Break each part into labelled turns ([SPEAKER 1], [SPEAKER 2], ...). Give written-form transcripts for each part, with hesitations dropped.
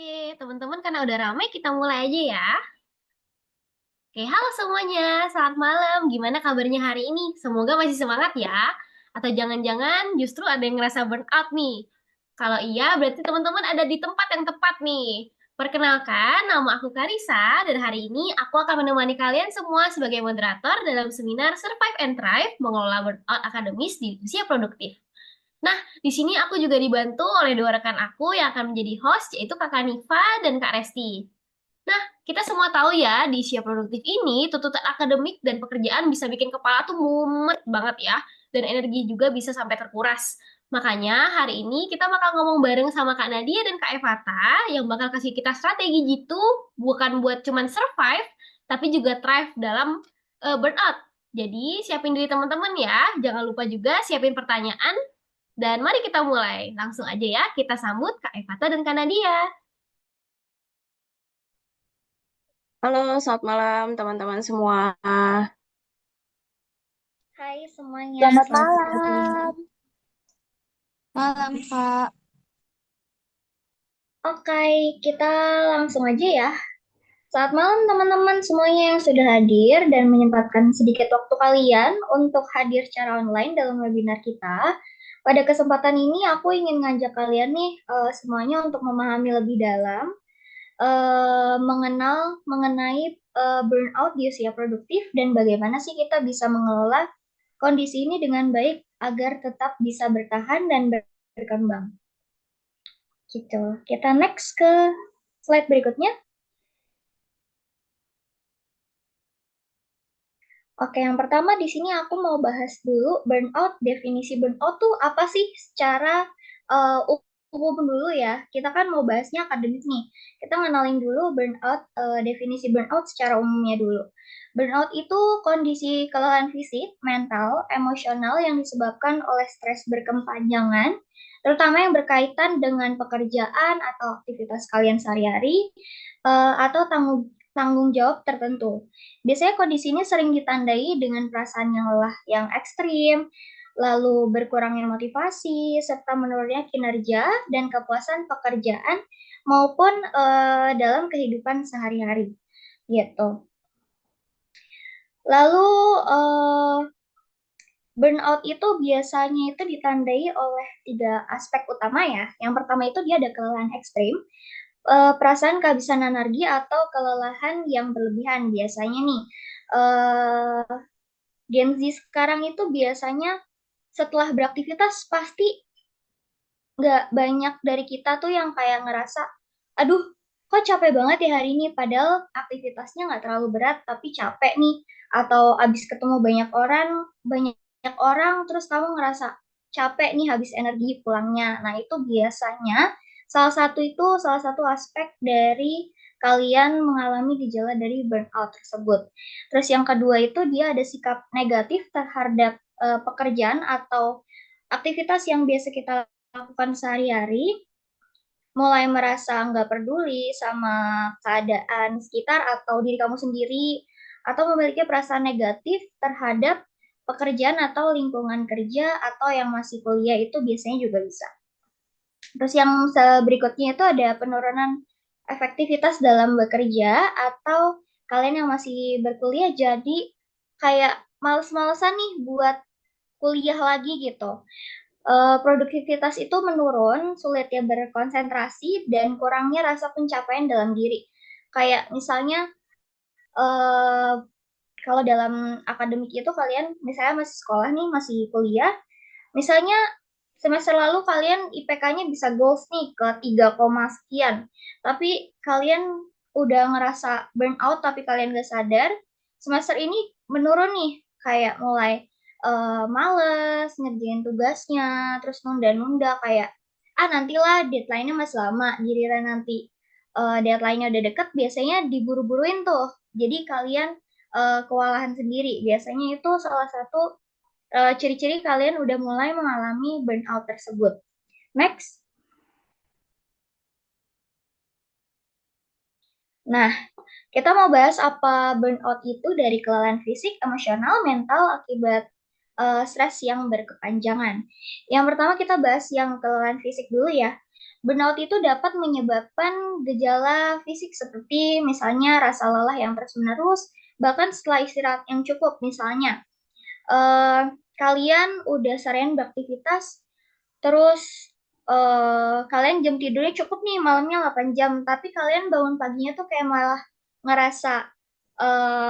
[SPEAKER 1] Oke, teman-teman karena udah ramai kita mulai aja ya. Oke, halo semuanya. Selamat malam. Gimana kabarnya hari ini? Semoga masih semangat ya. Atau jangan-jangan justru ada yang ngerasa burnout nih. Kalau iya, berarti teman-teman ada di tempat yang tepat nih. Perkenalkan, nama aku Karisa dan hari ini aku akan menemani kalian semua sebagai moderator dalam seminar Survive and Thrive mengelola burnout akademis di usia produktif. Nah, di sini aku juga dibantu oleh dua rekan aku yang akan menjadi host, yaitu Kakak Nifa dan Kak Resti. Nah, kita semua tahu ya, di usia produktif ini, tuntutan akademik dan pekerjaan bisa bikin kepala tuh mumet banget ya, dan energi juga bisa sampai terkuras. Makanya hari ini kita bakal ngomong bareng sama Kak Nadia dan Kak Evata yang bakal kasih kita strategi gitu, bukan buat cuman survive, tapi juga thrive dalam burnout. Jadi siapin diri teman-teman ya, jangan lupa juga siapin pertanyaan, dan mari kita mulai. Langsung aja ya, kita sambut Kak Evata dan Kak Nadia.
[SPEAKER 2] Halo, selamat malam teman-teman semua.
[SPEAKER 3] Hai semuanya,
[SPEAKER 4] Selamat
[SPEAKER 3] selamat malam.
[SPEAKER 4] malam. Malam, Kak.
[SPEAKER 3] Oke, kita langsung aja ya. Selamat malam teman-teman semuanya yang sudah hadir dan menyempatkan sedikit waktu kalian untuk hadir secara online dalam webinar kita. Pada kesempatan ini aku ingin ngajak kalian nih semuanya untuk memahami lebih dalam mengenai burnout di usia produktif dan bagaimana sih kita bisa mengelola kondisi ini dengan baik agar tetap bisa bertahan dan berkembang. Gitu. Kita next ke slide berikutnya. Oke, yang pertama di sini aku mau bahas dulu burnout. Definisi burnout tuh apa sih secara uh, umum dulu ya. Kita kan mau bahasnya akademik nih. Kita ngenalin dulu burnout, definisi burnout secara umumnya dulu. Burnout itu kondisi kelelahan fisik, mental, emosional yang disebabkan oleh stres berkepanjangan, terutama yang berkaitan dengan pekerjaan atau aktivitas kalian sehari-hari, atau tanggung jawab tertentu. Biasanya kondisi ini sering ditandai dengan perasaan yang lelah yang ekstrim, lalu berkurangnya motivasi, serta menurunnya kinerja dan kepuasan pekerjaan maupun dalam kehidupan sehari-hari. Gitu. Lalu burnout itu biasanya itu ditandai oleh tiga aspek utama ya. Yang pertama itu dia ada kelelahan ekstrim, perasaan kehabisan energi atau kelelahan yang berlebihan biasanya nih. eh Gen Z sekarang itu biasanya setelah beraktivitas pasti nggak banyak dari kita tuh yang kayak ngerasa, aduh, kok capek banget ya hari ini, padahal aktivitasnya nggak terlalu berat, tapi capek nih, atau abis ketemu banyak orang, terus kamu ngerasa capek nih, habis energi pulangnya. Nah, itu biasanya salah satu aspek dari kalian mengalami gejala dari burnout tersebut. Terus yang kedua itu dia ada sikap negatif terhadap pekerjaan atau aktivitas yang biasa kita lakukan sehari-hari, mulai merasa nggak peduli sama keadaan sekitar atau diri kamu sendiri, atau memiliki perasaan negatif terhadap pekerjaan atau lingkungan kerja, atau yang masih kuliah itu biasanya juga bisa. Terus yang berikutnya itu ada penurunan efektivitas dalam bekerja, atau kalian yang masih berkuliah jadi kayak males-malesan nih buat kuliah lagi gitu. Produktivitas itu menurun, sulitnya berkonsentrasi, dan kurangnya rasa pencapaian dalam diri. Kayak misalnya, eh, kalau dalam akademik itu kalian misalnya masih sekolah nih, masih kuliah, misalnya semester lalu kalian IPK-nya bisa goals nih ke 3, sekian, tapi kalian udah ngerasa burnout tapi kalian gak sadar, semester ini menurun nih, kayak mulai males ngerjain tugasnya, terus nunda-nunda kayak, ah nantilah deadline-nya masih lama, giliran nanti deadline-nya udah deket, biasanya diburu-buruin tuh. Jadi kalian kewalahan sendiri. Biasanya itu salah satu ciri-ciri kalian udah mulai mengalami burnout tersebut. Next. Nah, kita mau bahas apa burnout itu dari kelelahan fisik, emosional, mental akibat stres yang berkepanjangan. Yang pertama kita bahas yang kelelahan fisik dulu ya. Burnout itu dapat menyebabkan gejala fisik seperti misalnya rasa lelah yang terus-menerus, bahkan setelah istirahat yang cukup. Misalnya, eh, kalian udah seharian beraktivitas, terus kalian jam tidurnya cukup nih malamnya 8 jam, tapi kalian bangun paginya tuh kayak malah ngerasa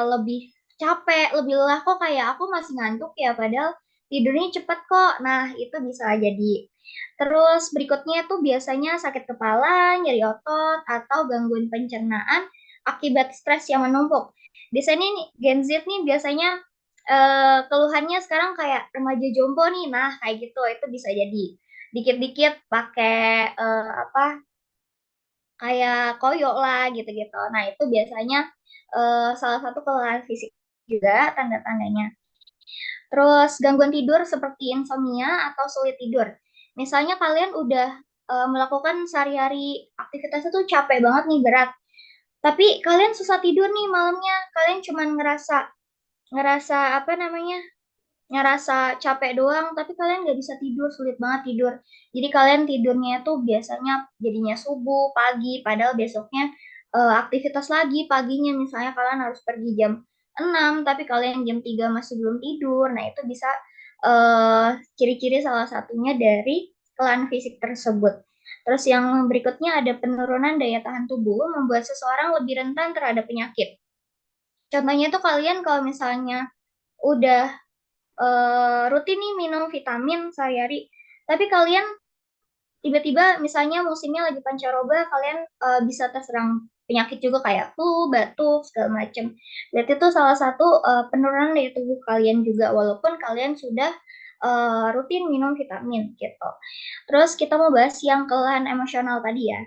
[SPEAKER 3] lebih capek, lebih lelah kok kayak aku masih ngantuk ya, padahal tidurnya cepet kok. Nah, itu bisa jadi. Terus berikutnya tuh biasanya sakit kepala, nyeri otot, atau gangguan pencernaan akibat stres yang menumpuk. Biasanya nih, Gen Z nih biasanya keluhannya sekarang kayak remaja jompo nih. Nah, kayak gitu, itu bisa jadi. Dikit-dikit pakai apa kayak koyo lah gitu-gitu. Nah, itu biasanya salah satu kelelahan fisik juga tanda-tandanya. Terus gangguan tidur seperti insomnia atau sulit tidur. Misalnya kalian udah melakukan sehari-hari aktivitasnya tuh capek banget nih, berat. Tapi kalian susah tidur nih malamnya. Kalian cuman ngerasa ngerasa apa namanya? Ngerasa capek doang, tapi kalian nggak bisa tidur, sulit banget tidur. Jadi kalian tidurnya tuh biasanya jadinya subuh, pagi, padahal besoknya aktivitas lagi paginya. Misalnya kalian harus pergi jam 6, tapi kalian jam 3 masih belum tidur. Nah, itu bisa ciri-ciri salah satunya dari kelainan fisik tersebut. Terus yang berikutnya ada penurunan daya tahan tubuh, membuat seseorang lebih rentan terhadap penyakit. Contohnya tuh kalian kalau misalnya udah rutin nih minum vitamin sehari-hari, tapi kalian tiba-tiba misalnya musimnya lagi pancaroba, kalian bisa terserang penyakit juga kayak flu, batuk, segala macam. Berarti itu salah satu penurunan daya tubuh kalian juga, walaupun kalian sudah rutin minum vitamin gitu. Terus kita mau bahas yang kelelahan emosional tadi ya.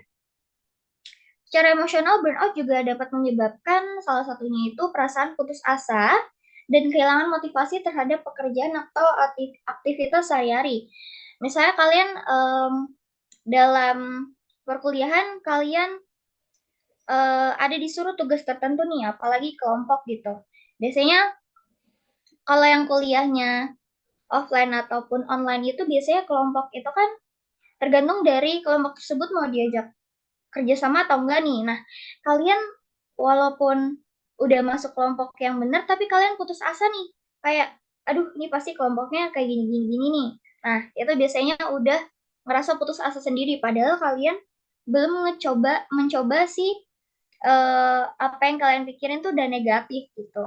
[SPEAKER 3] Secara emosional, burnout juga dapat menyebabkan salah satunya itu perasaan putus asa dan kehilangan motivasi terhadap pekerjaan atau aktivitas sehari-hari. Misalnya kalian dalam perkuliahan, kalian ada disuruh tugas tertentu nih, apalagi kelompok gitu. Biasanya kalau yang kuliahnya offline ataupun online itu biasanya kelompok itu kan tergantung dari kelompok tersebut mau diajak kerjasama atau enggak nih. Nah, kalian walaupun udah masuk kelompok yang benar, tapi kalian putus asa nih. Kayak, aduh, ini pasti kelompoknya kayak gini-gini nih. Nah, itu biasanya udah merasa putus asa sendiri. Padahal kalian belum mencoba sih apa yang kalian pikirin tuh udah negatif gitu.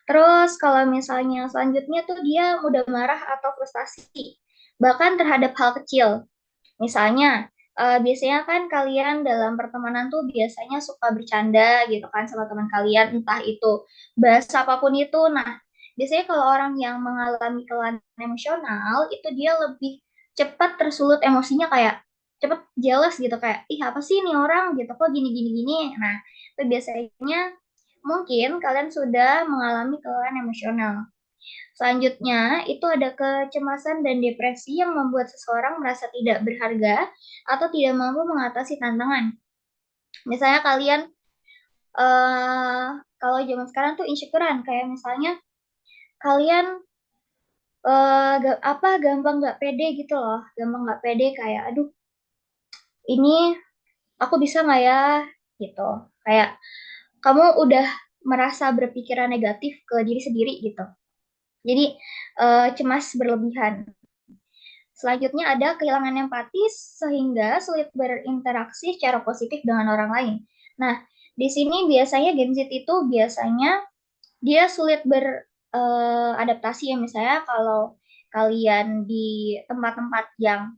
[SPEAKER 3] Terus kalau misalnya selanjutnya tuh dia mudah marah atau frustasi, bahkan terhadap hal kecil. Misalnya, biasanya kan kalian dalam pertemanan tuh biasanya suka bercanda gitu kan sama teman kalian, entah itu bahasa apapun itu. Nah, biasanya kalau orang yang mengalami kelainan emosional, itu dia lebih cepat tersulut emosinya kayak cepet jealous gitu kayak, ih apa sih ini orang gitu, kok gini gini gini. Nah, itu biasanya mungkin kalian sudah mengalami kelainan emosional. Selanjutnya, itu ada kecemasan dan depresi yang membuat seseorang merasa tidak berharga atau tidak mampu mengatasi tantangan. Misalnya kalian, eh kalau zaman sekarang tuh insecurean, kayak misalnya kalian apa gampang nggak pede gitu loh, gampang nggak pede kayak, aduh, ini aku bisa nggak ya, gitu. Kayak kamu udah merasa berpikiran negatif ke diri sendiri gitu. Jadi cemas berlebihan. Selanjutnya ada kehilangan empati sehingga sulit berinteraksi secara positif dengan orang lain. Nah, di sini biasanya Gen Z itu biasanya dia sulit beradaptasi ya, misalnya kalau kalian di tempat-tempat yang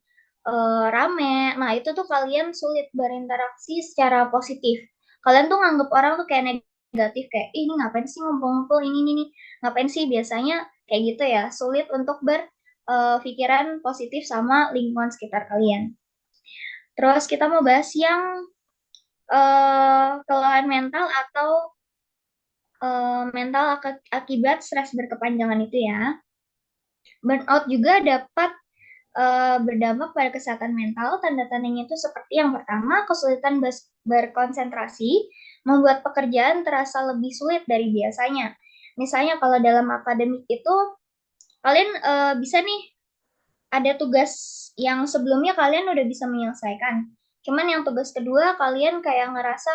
[SPEAKER 3] rame, nah itu tuh kalian sulit berinteraksi secara positif. Kalian tuh nganggep orang tuh kayak negatif, kayak ih, ini ngapain sih ngumpul-ngumpul ini, ngapain sih, biasanya kayak gitu ya, sulit untuk pikiran positif sama lingkungan sekitar kalian. Terus kita mau bahas yang kelelahan mental atau mental akibat stres berkepanjangan itu ya. Burnout juga dapat berdampak pada kesehatan mental. Tanda-tandanya itu seperti yang pertama, kesulitan berkonsentrasi, membuat pekerjaan terasa lebih sulit dari biasanya. Misalnya kalau dalam akademik itu kalian bisa nih ada tugas yang sebelumnya kalian udah bisa menyelesaikan. Cuman yang tugas kedua kalian kayak ngerasa,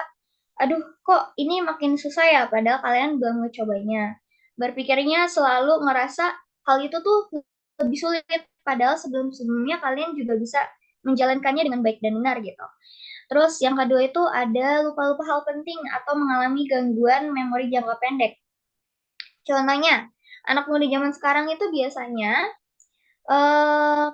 [SPEAKER 3] aduh kok ini makin susah ya, padahal kalian belum ngecobanya. Berpikirnya selalu ngerasa hal itu tuh lebih sulit, padahal sebelum-sebelumnya kalian juga bisa menjalankannya dengan baik dan benar gitu. Terus yang kedua itu ada lupa-lupa hal penting atau mengalami gangguan memori jangka pendek. Contohnya, anak muda zaman sekarang itu biasanya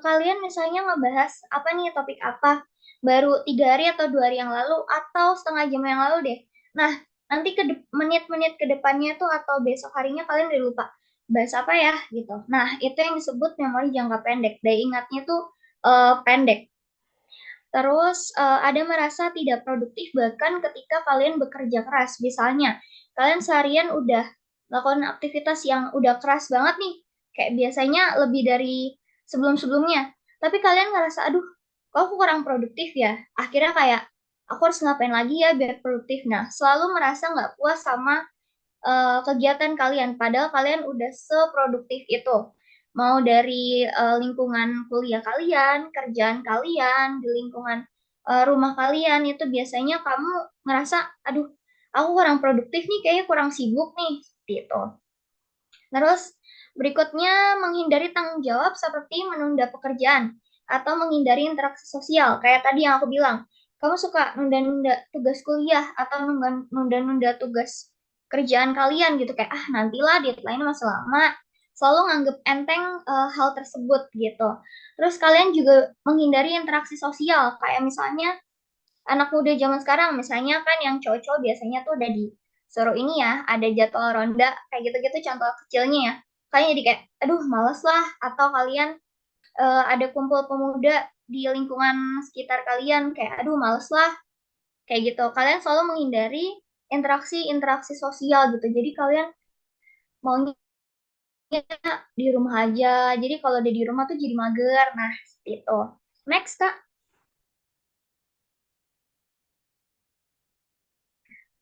[SPEAKER 3] kalian misalnya ngebahas apa nih topik apa baru 3 hari atau 2 hari yang lalu atau setengah jam yang lalu deh. Nah, nanti menit-menit ke depannya tuh atau besok harinya kalian udah lupa bahas apa ya gitu. Nah, itu yang disebut memori jangka pendek. Daya ingatnya tuh pendek. Terus ada merasa tidak produktif bahkan ketika kalian bekerja keras. Misalnya, kalian seharian udah melakukan aktivitas yang udah keras banget nih. Kayak biasanya lebih dari sebelum-sebelumnya. Tapi kalian ngerasa, aduh, kok aku kurang produktif ya? Akhirnya kayak, aku harus ngapain lagi ya biar produktif. Nah, selalu merasa nggak puas sama kegiatan kalian, padahal kalian udah seproduktif itu. Mau dari lingkungan kuliah kalian, kerjaan kalian, di lingkungan rumah kalian, itu biasanya kamu ngerasa, aduh, aku kurang produktif nih, kayaknya kurang sibuk nih, gitu. Terus berikutnya menghindari tanggung jawab seperti menunda pekerjaan atau menghindari interaksi sosial. Kayak tadi yang aku bilang, kamu suka nunda-nunda tugas kuliah atau nunda-nunda tugas kerjaan kalian gitu kayak nantilah deadline masih lama. Selalu nganggep enteng hal tersebut gitu. Terus kalian juga menghindari interaksi sosial kayak misalnya anak muda zaman sekarang misalnya kan yang cowok-cowok biasanya tuh udah disuruh ini ya, ada jadwal ronda kayak gitu-gitu contoh kecilnya ya. Kalian jadi kayak, aduh males lah, atau kalian ada kumpul pemuda di lingkungan sekitar kalian kayak, aduh males lah, kayak gitu. Kalian selalu menghindari interaksi-interaksi sosial gitu. Jadi kalian maunya di rumah aja. Jadi kalau udah di rumah tuh jadi mager. Nah, seperti itu. Next, Kak.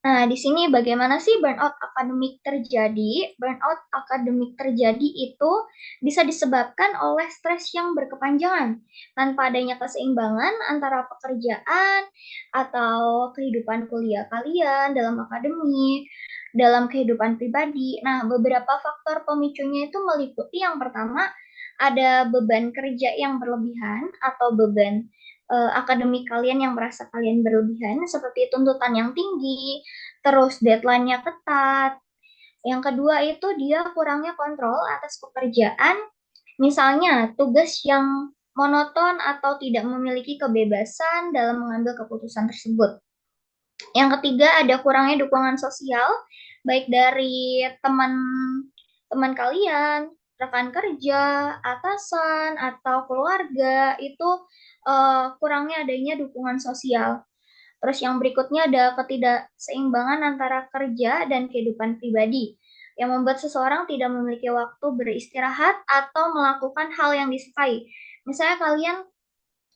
[SPEAKER 3] Nah, di sini bagaimana sih burnout akademik terjadi? Burnout akademik terjadi itu bisa disebabkan oleh stres yang berkepanjangan tanpa adanya keseimbangan antara pekerjaan atau kehidupan kuliah kalian dalam akademik, dalam kehidupan pribadi. Nah, beberapa faktor pemicunya itu meliputi yang pertama ada beban kerja yang berlebihan atau beban akademik kalian yang merasa kalian berlebihan seperti tuntutan yang tinggi, terus deadline-nya ketat. Yang kedua itu dia kurangnya kontrol atas pekerjaan, misalnya tugas yang monoton atau tidak memiliki kebebasan dalam mengambil keputusan tersebut. Yang ketiga ada kurangnya dukungan sosial, baik dari teman-teman kalian, rekan kerja, atasan, atau keluarga, itu kurangnya adanya dukungan sosial. Terus yang berikutnya ada ketidakseimbangan antara kerja dan kehidupan pribadi yang membuat seseorang tidak memiliki waktu beristirahat atau melakukan hal yang disukai. Misalnya kalian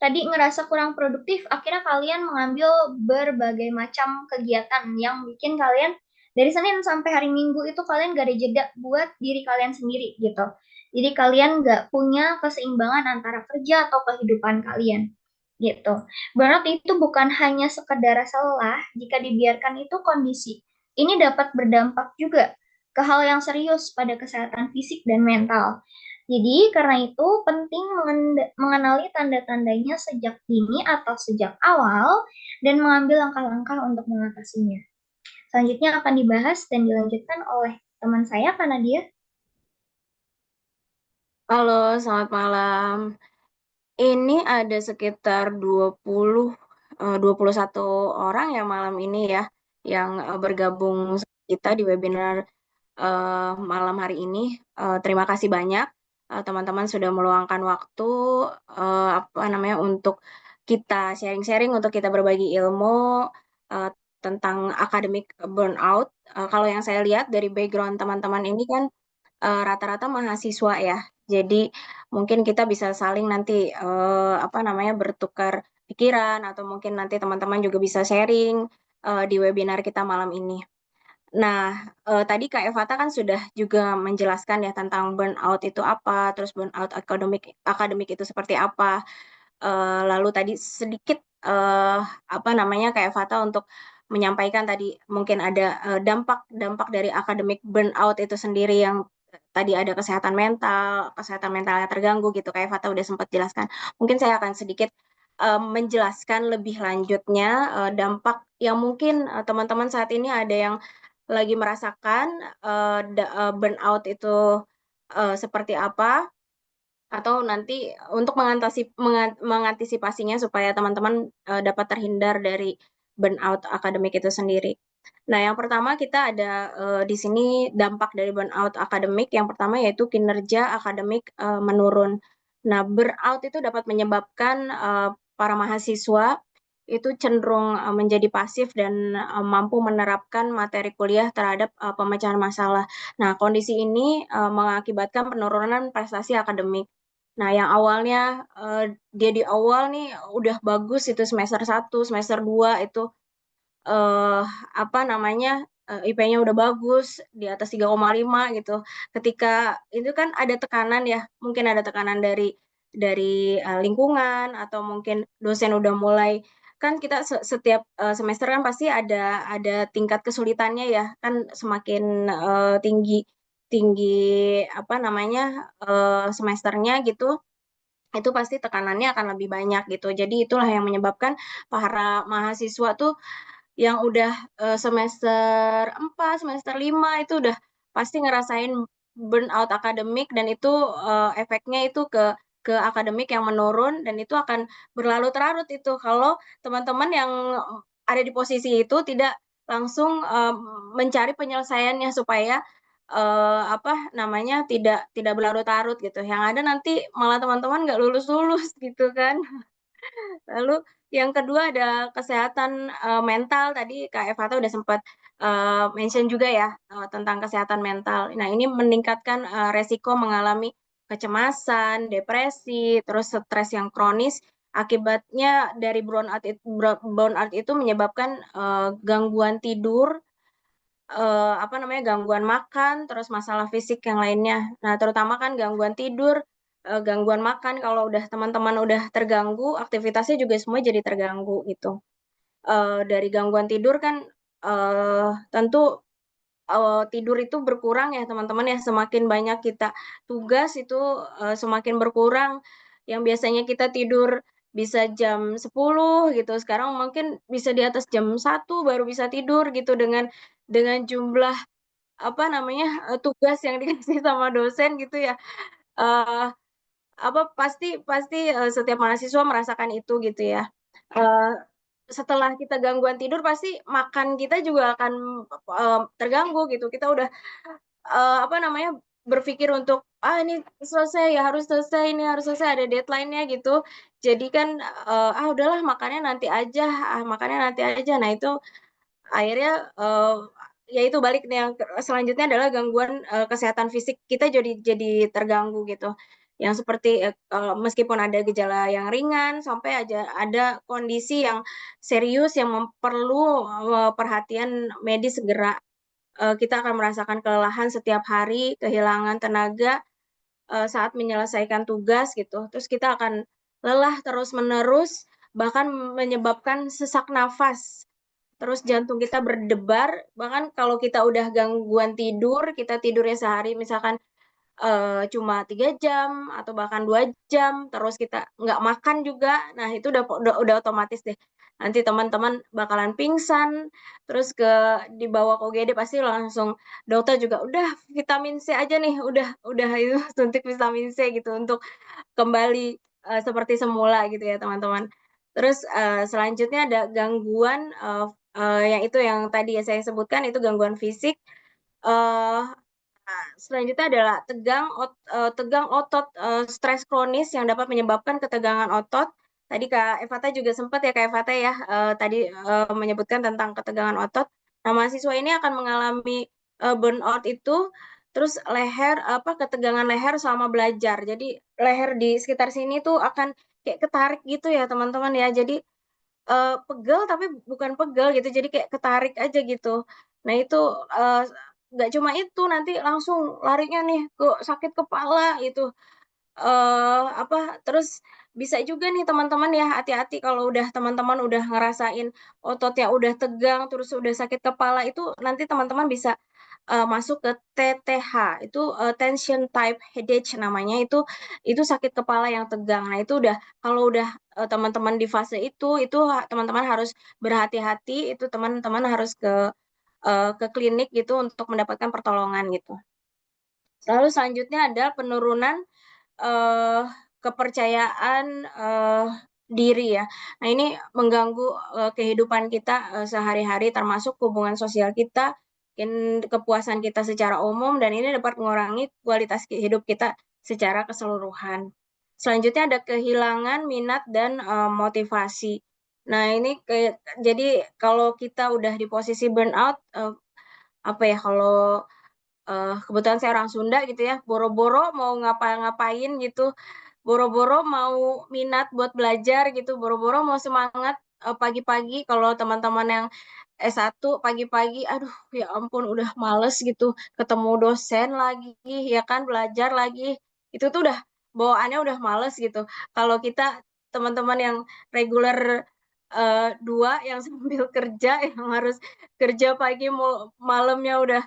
[SPEAKER 3] tadi ngerasa kurang produktif, akhirnya kalian mengambil berbagai macam kegiatan yang bikin kalian dari Senin sampai hari Minggu itu kalian gak ada jeda buat diri kalian sendiri gitu. Jadi kalian gak punya keseimbangan antara kerja atau kehidupan kalian gitu. Burnout itu bukan hanya sekedar rasa lelah, jika dibiarkan itu kondisi. Ini dapat berdampak juga ke hal yang serius pada kesehatan fisik dan mental. Jadi, karena itu penting mengenali tanda-tandanya sejak dini atau sejak awal dan mengambil langkah-langkah untuk mengatasinya. Selanjutnya akan dibahas dan dilanjutkan oleh teman saya, Kanadia.
[SPEAKER 2] Halo, selamat malam. Ini ada sekitar 21 orang ya malam ini ya yang bergabung sama kita di webinar malam hari ini. Terima kasih banyak teman-teman sudah meluangkan waktu apa namanya untuk kita sharing-sharing, untuk kita berbagi ilmu uh, tentang akademik burnout. Kalau yang saya lihat dari background teman-teman ini kan rata-rata mahasiswa ya. Jadi mungkin kita bisa saling nanti apa namanya bertukar pikiran, atau mungkin nanti teman-teman juga bisa sharing di webinar kita malam ini. Nah, tadi Kak Evata kan sudah juga menjelaskan ya tentang burnout itu apa, terus burnout akademik akademik itu seperti apa. Lalu tadi sedikit apa namanya Kak Evata untuk menyampaikan tadi mungkin ada dampak-dampak dari akademik burnout itu sendiri yang tadi ada kesehatan mentalnya terganggu gitu. Kayak Fata udah sempat jelaskan. Mungkin saya akan sedikit menjelaskan lebih lanjutnya dampak yang mungkin teman-teman saat ini ada yang lagi merasakan burnout itu seperti apa atau nanti untuk mengantisipasinya supaya teman-teman dapat terhindar dari burnout akademik itu sendiri. Nah, yang pertama kita ada di sini dampak dari burnout akademik. Yang pertama yaitu kinerja akademik menurun. Nah, burnout itu dapat menyebabkan para mahasiswa itu cenderung menjadi pasif dan mampu menerapkan materi kuliah terhadap pemecahan masalah. Nah, kondisi ini mengakibatkan penurunan prestasi akademik. Nah, yang awalnya dia di awal nih udah bagus itu semester 1, semester 2 itu eh apa namanya IP-nya udah bagus di atas 3,5 gitu. Ketika itu kan ada tekanan ya, mungkin ada tekanan dari lingkungan atau mungkin dosen udah mulai kan kita setiap semester kan pasti ada tingkat kesulitannya ya, kan semakin tinggi tinggi apa namanya semesternya gitu itu pasti tekanannya akan lebih banyak gitu. Jadi itulah yang menyebabkan para mahasiswa tuh yang udah semester 4, semester 5 itu udah pasti ngerasain burnout akademik dan itu efeknya itu ke akademik yang menurun dan itu akan berlarut-larut itu kalau teman-teman yang ada di posisi itu tidak langsung mencari penyelesaiannya supaya apa namanya tidak berlarut-larut gitu. Yang ada nanti malah teman-teman nggak lulus-lulus gitu kan. Lalu yang kedua ada kesehatan mental. Tadi Kak Evata udah sempat mention juga ya tentang kesehatan mental. Nah, ini meningkatkan resiko mengalami kecemasan, depresi, terus stres yang kronis. Akibatnya dari burnout itu menyebabkan gangguan tidur, apa namanya gangguan makan, terus masalah fisik yang lainnya. Nah, terutama kan gangguan tidur, gangguan makan kalau udah teman-teman udah terganggu, aktivitasnya juga semua jadi terganggu gitu. Dari gangguan tidur kan tentu tidur itu berkurang ya teman-teman ya semakin banyak kita tugas itu semakin berkurang. Yang biasanya kita tidur bisa jam 10 gitu, sekarang mungkin bisa di atas jam 1 baru bisa tidur gitu dengan jumlah apa namanya tugas yang dikasih sama dosen gitu ya. Eh apa pasti pasti setiap mahasiswa merasakan itu gitu ya. Eh, Setelah kita gangguan tidur pasti makan kita juga akan terganggu gitu. Kita udah apa namanya berpikir untuk ini selesai ya harus selesai ini harus selesai ada deadline-nya gitu. Jadi kan udahlah makannya nanti aja, makannya nanti aja. Nah, itu akhirnya ya itu balik nih yang selanjutnya adalah gangguan kesehatan fisik kita jadi terganggu gitu yang seperti meskipun ada gejala yang ringan sampai aja ada kondisi yang serius yang perlu perhatian medis segera. Kita akan merasakan kelelahan setiap hari, kehilangan tenaga saat menyelesaikan tugas gitu. Terus kita akan lelah terus-menerus, bahkan menyebabkan sesak nafas. Terus jantung kita berdebar, bahkan kalau kita udah gangguan tidur, kita tidurnya sehari misalkan cuma 3 jam atau bahkan 2 jam, terus kita nggak makan juga, nah itu udah otomatis deh. Nanti teman-teman bakalan pingsan, terus dibawa ke UGD pasti langsung dokter juga udah vitamin C aja nih, udah itu suntik vitamin C gitu untuk kembali seperti semula gitu ya teman-teman. Terus selanjutnya ada gangguan yang itu yang tadi ya saya sebutkan itu gangguan fisik. eh Selanjutnya adalah tegang otot, stres kronis yang dapat menyebabkan ketegangan otot. Tadi Kak Evata juga sempat ya Kak Evata ya tadi menyebutkan tentang ketegangan otot. Nah, mahasiswa ini akan mengalami burnout itu, terus ketegangan leher selama belajar. Jadi leher di sekitar sini tuh akan kayak ketarik gitu ya teman-teman ya. Jadi pegel tapi bukan pegel gitu, jadi kayak ketarik aja gitu. Nah itu nggak cuma itu, nanti langsung larinya nih ke sakit kepala itu. Apa terus bisa juga nih teman-teman ya, hati-hati kalau udah teman-teman udah ngerasain ototnya udah tegang terus udah sakit kepala, itu nanti teman-teman bisa masuk ke TTH, itu tension type headache namanya, itu sakit kepala yang tegang. Nah itu udah, kalau udah teman-teman di fase itu teman-teman harus berhati-hati, itu teman-teman harus ke klinik gitu untuk mendapatkan pertolongan gitu. Lalu selanjutnya ada penurunan eh, kepercayaan diri ya. Nah, ini mengganggu kehidupan kita sehari-hari, termasuk hubungan sosial kita, kepuasan kita secara umum, dan ini dapat mengurangi kualitas hidup kita secara keseluruhan. Selanjutnya ada kehilangan minat dan motivasi. Nah, ini jadi kalau kita udah di posisi burnout, apa ya, kalau kebetulan saya orang Sunda gitu ya, boro-boro mau ngapa-ngapain gitu, boro-boro mau minat buat belajar gitu, boro-boro mau semangat pagi-pagi. Kalau teman-teman yang S1 pagi-pagi, aduh ya ampun udah males gitu, ketemu dosen lagi, ya kan, belajar lagi, itu tuh udah bawaannya udah males gitu. Kalau kita teman-teman yang reguler dua yang sambil kerja, yang harus kerja pagi mau malamnya udah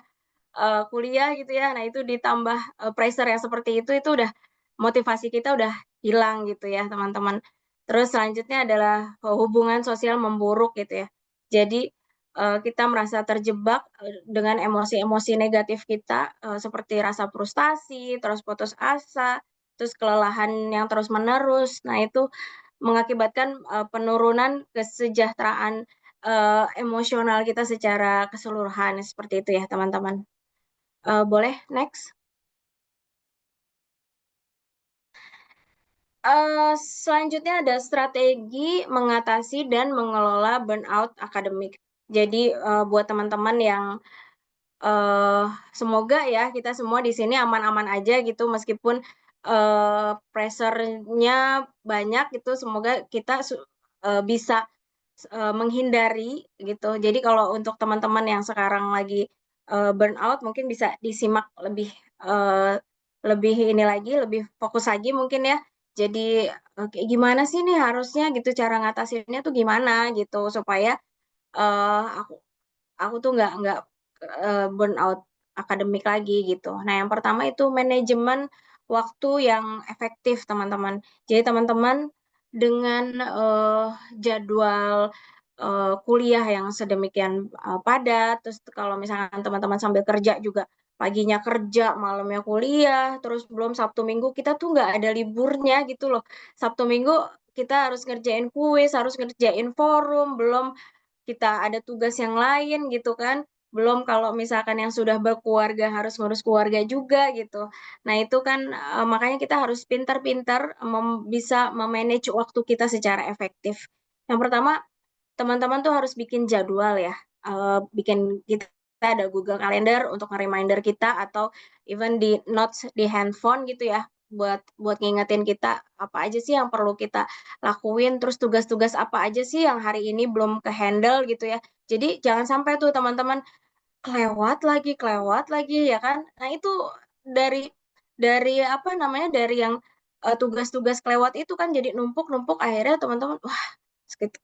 [SPEAKER 2] kuliah gitu ya. Nah, itu ditambah pressure yang seperti itu udah motivasi kita udah hilang gitu ya, teman-teman. Terus selanjutnya adalah hubungan sosial memburuk gitu ya. Jadi kita merasa terjebak dengan emosi-emosi negatif kita, seperti rasa frustasi, terus putus asa, terus kelelahan yang terus-menerus. Nah, itu mengakibatkan penurunan kesejahteraan emosional kita secara keseluruhan, seperti itu ya, teman-teman. Boleh next. Selanjutnya ada strategi mengatasi dan mengelola burnout akademik. Jadi buat teman-teman yang eh semoga ya kita semua di sini aman-aman aja gitu, meskipun pressure-nya banyak gitu. Semoga kita bisa menghindari gitu. Jadi kalau untuk teman-teman yang sekarang lagi burnout, mungkin bisa disimak lebih eh, lebih ini lagi, lebih fokus lagi mungkin ya. Jadi kayak gimana sih nih harusnya gitu, cara ngatasinnya tuh gimana gitu, supaya aku tuh nggak burnout akademik lagi gitu. Nah, yang pertama itu manajemen waktu yang efektif, teman-teman. Jadi teman-teman dengan jadwal kuliah yang sedemikian padat, terus kalau misalkan teman-teman sambil kerja juga, paginya kerja, malamnya kuliah, terus belum Sabtu Minggu kita tuh nggak ada liburnya gitu loh. Sabtu Minggu kita harus ngerjain kuis, harus ngerjain forum, belum kita ada tugas yang lain gitu kan. Belum kalau misalkan yang sudah berkeluarga harus ngurus keluarga juga gitu. Nah, itu kan makanya kita harus pintar-pintar bisa memanage waktu kita secara efektif. Yang pertama, teman-teman tuh harus bikin jadwal ya. Bikin, kita ada Google Calendar untuk nge-reminder kita, atau even di notes di handphone gitu ya, buat buat ngingetin kita apa aja sih yang perlu kita lakuin, terus tugas-tugas apa aja sih yang hari ini belum ke handle gitu ya. Jadi jangan sampai tuh teman-teman kelewat lagi ya kan. Nah, itu dari apa namanya, dari yang tugas-tugas kelewat itu kan jadi numpuk-numpuk, akhirnya teman-teman wah,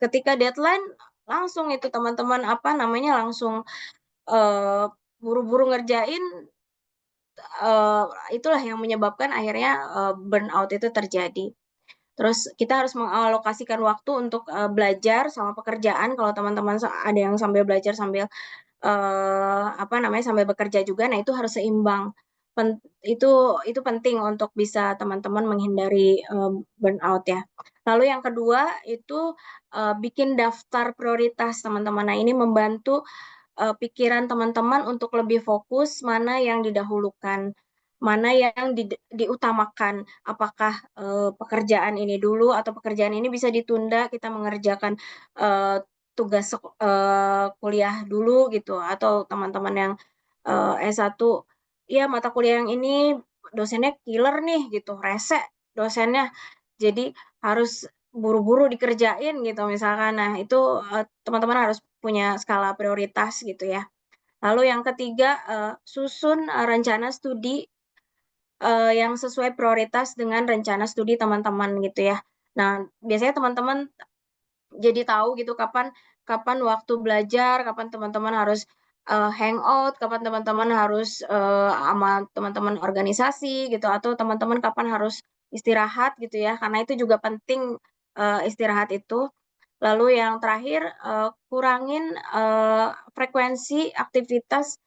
[SPEAKER 2] ketika deadline langsung itu teman-teman apa namanya, langsung eh, buru-buru ngerjain, eh, itulah yang menyebabkan akhirnya burnout itu terjadi. Terus kita harus mengalokasikan waktu untuk belajar sama pekerjaan. Kalau teman-teman ada yang sambil belajar sambil apa namanya, sambil bekerja juga, nah itu harus seimbang. Itu penting untuk bisa teman-teman menghindari burnout ya. Lalu yang kedua itu bikin daftar prioritas, teman-teman. Nah, ini membantu pikiran teman-teman untuk lebih fokus mana yang didahulukan, mana yang diutamakan. Apakah pekerjaan ini dulu atau pekerjaan ini bisa ditunda, kita mengerjakan eh, tugas kuliah dulu gitu, atau teman-teman yang S1 ya, mata kuliah yang ini dosennya killer nih gitu, rese dosennya, jadi harus buru-buru dikerjain gitu misalkan. Nah, itu teman-teman harus punya skala prioritas gitu ya. Lalu yang ketiga, susun rencana studi yang sesuai prioritas dengan rencana studi teman-teman gitu ya. Nah, biasanya teman-teman jadi tahu gitu kapan kapan waktu belajar, kapan teman-teman harus hangout, kapan teman-teman harus sama teman-teman organisasi gitu, atau teman-teman kapan harus istirahat gitu ya. Karena itu juga penting istirahat itu. Lalu yang terakhir, kurangin frekuensi aktivitas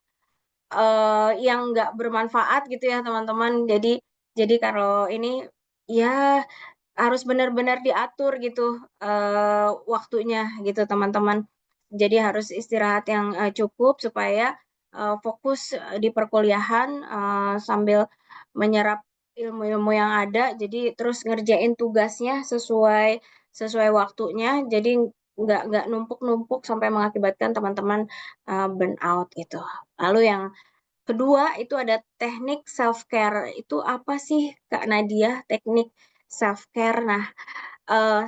[SPEAKER 2] yang nggak bermanfaat gitu ya teman-teman. Jadi kalau ini ya harus benar-benar diatur gitu waktunya gitu teman-teman. Jadi harus istirahat yang cukup supaya fokus di perkuliahan sambil menyerap ilmu-ilmu yang ada. Jadi terus ngerjain tugasnya sesuai sesuai waktunya. Jadi nggak numpuk-numpuk sampai mengakibatkan teman-teman burn out gitu. Lalu yang kedua itu ada teknik self care. Itu apa sih Kak Nadia, teknik self care? Nah,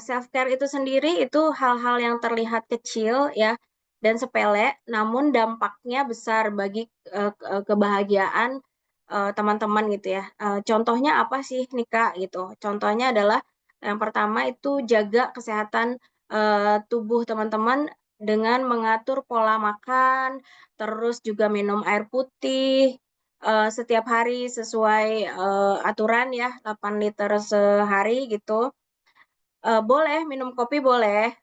[SPEAKER 2] self care itu sendiri itu hal-hal yang terlihat kecil ya dan sepele, namun dampaknya besar bagi kebahagiaan teman-teman gitu ya. Contohnya apa sih nih Kak gitu? Contohnya adalah yang pertama itu jaga kesehatan tubuh teman-teman dengan mengatur pola makan, terus juga minum air putih setiap hari sesuai aturan ya 8 liter sehari gitu. Boleh minum kopi boleh,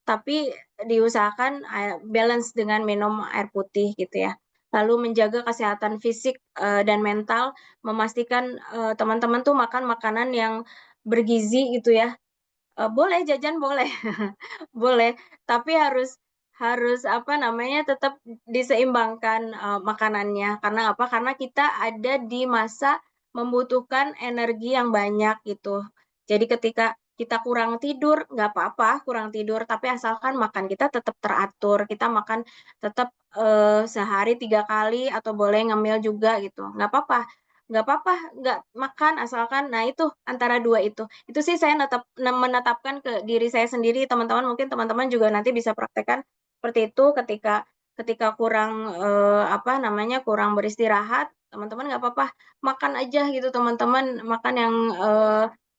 [SPEAKER 2] tapi diusahakan balance dengan minum air putih gitu ya. Lalu menjaga kesehatan fisik dan mental, memastikan teman-teman tuh makan makanan yang bergizi gitu ya. Boleh jajan boleh, boleh, tapi harus harus apa namanya tetap diseimbangkan makanannya. Karena apa? Karena kita ada di masa membutuhkan energi yang banyak gitu. Jadi ketika kita kurang tidur, nggak apa-apa kurang tidur, tapi asalkan makan kita tetap teratur, kita makan tetap sehari 3 kali atau boleh ngemil juga gitu, nggak apa-apa nggak makan asalkan. Nah itu antara dua itu sih saya menetapkan ke diri saya sendiri. Teman-teman mungkin teman-teman juga nanti bisa praktekkan seperti itu ketika ketika kurang apa namanya kurang beristirahat. Teman-teman nggak apa-apa makan aja gitu teman-teman, makan yang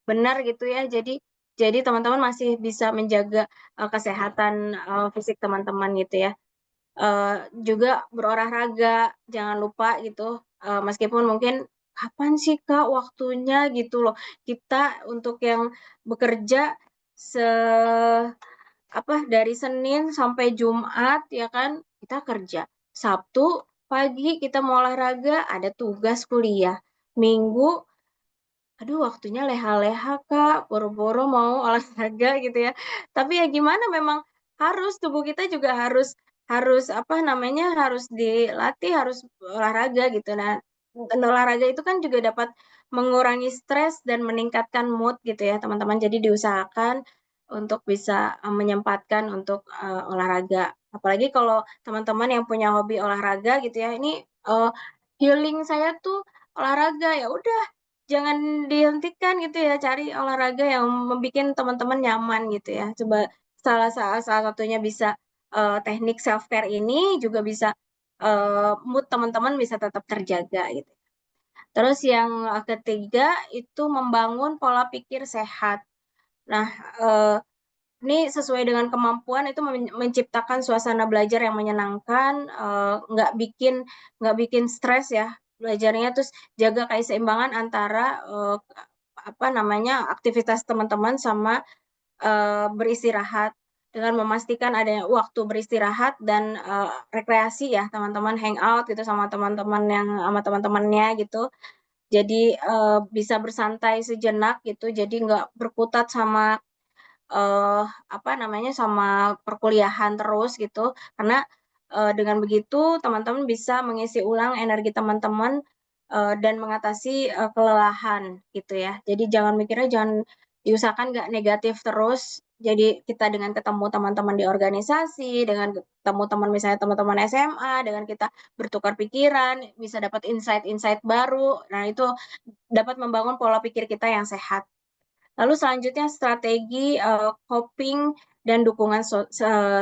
[SPEAKER 2] benar gitu ya. Jadi teman-teman masih bisa menjaga kesehatan fisik teman-teman gitu ya. Juga berolahraga jangan lupa gitu. Meskipun mungkin kapan sih Kak waktunya gitu loh kita untuk yang bekerja se apa dari Senin sampai Jumat ya kan kita kerja. Sabtu pagi kita mau olahraga, ada tugas kuliah. Minggu aduh waktunya leha-leha Kak, boro-boro mau olahraga gitu ya. Tapi ya gimana memang harus tubuh kita juga harus harus apa namanya harus dilatih, harus olahraga gitu. Nah, dan olahraga itu kan juga dapat mengurangi stres dan meningkatkan mood gitu ya teman-teman. Jadi diusahakan untuk bisa menyempatkan untuk olahraga. Apalagi kalau teman-teman yang punya hobi olahraga gitu ya, ini healing saya tuh olahraga ya udah jangan dihentikan gitu ya, cari olahraga yang membuat teman-teman nyaman gitu ya. Coba salah satunya bisa teknik self care ini juga bisa mood teman-teman bisa tetap terjaga gitu. Terus yang ketiga itu membangun pola pikir sehat. Nah, eh, ini sesuai dengan kemampuan itu menciptakan suasana belajar yang menyenangkan, nggak bikin stres ya belajarnya. Terus jaga keseimbangan antara apa namanya aktivitas teman-teman sama beristirahat dengan memastikan adanya waktu beristirahat dan rekreasi ya teman-teman hangout gitu sama teman-teman yang sama teman-temannya gitu. Jadi bisa bersantai sejenak gitu. Jadi nggak berkutat sama eh apa namanya sama perkuliahan terus gitu karena dengan begitu teman-teman bisa mengisi ulang energi teman-teman dan mengatasi kelelahan gitu ya. Jadi jangan mikirnya jangan diusahakan nggak negatif terus. Jadi kita dengan ketemu teman-teman di organisasi, dengan ketemu teman misalnya teman-teman SMA, dengan kita bertukar pikiran, bisa dapat insight-insight baru. Nah, itu dapat membangun pola pikir kita yang sehat. Lalu selanjutnya strategi coping dan dukungan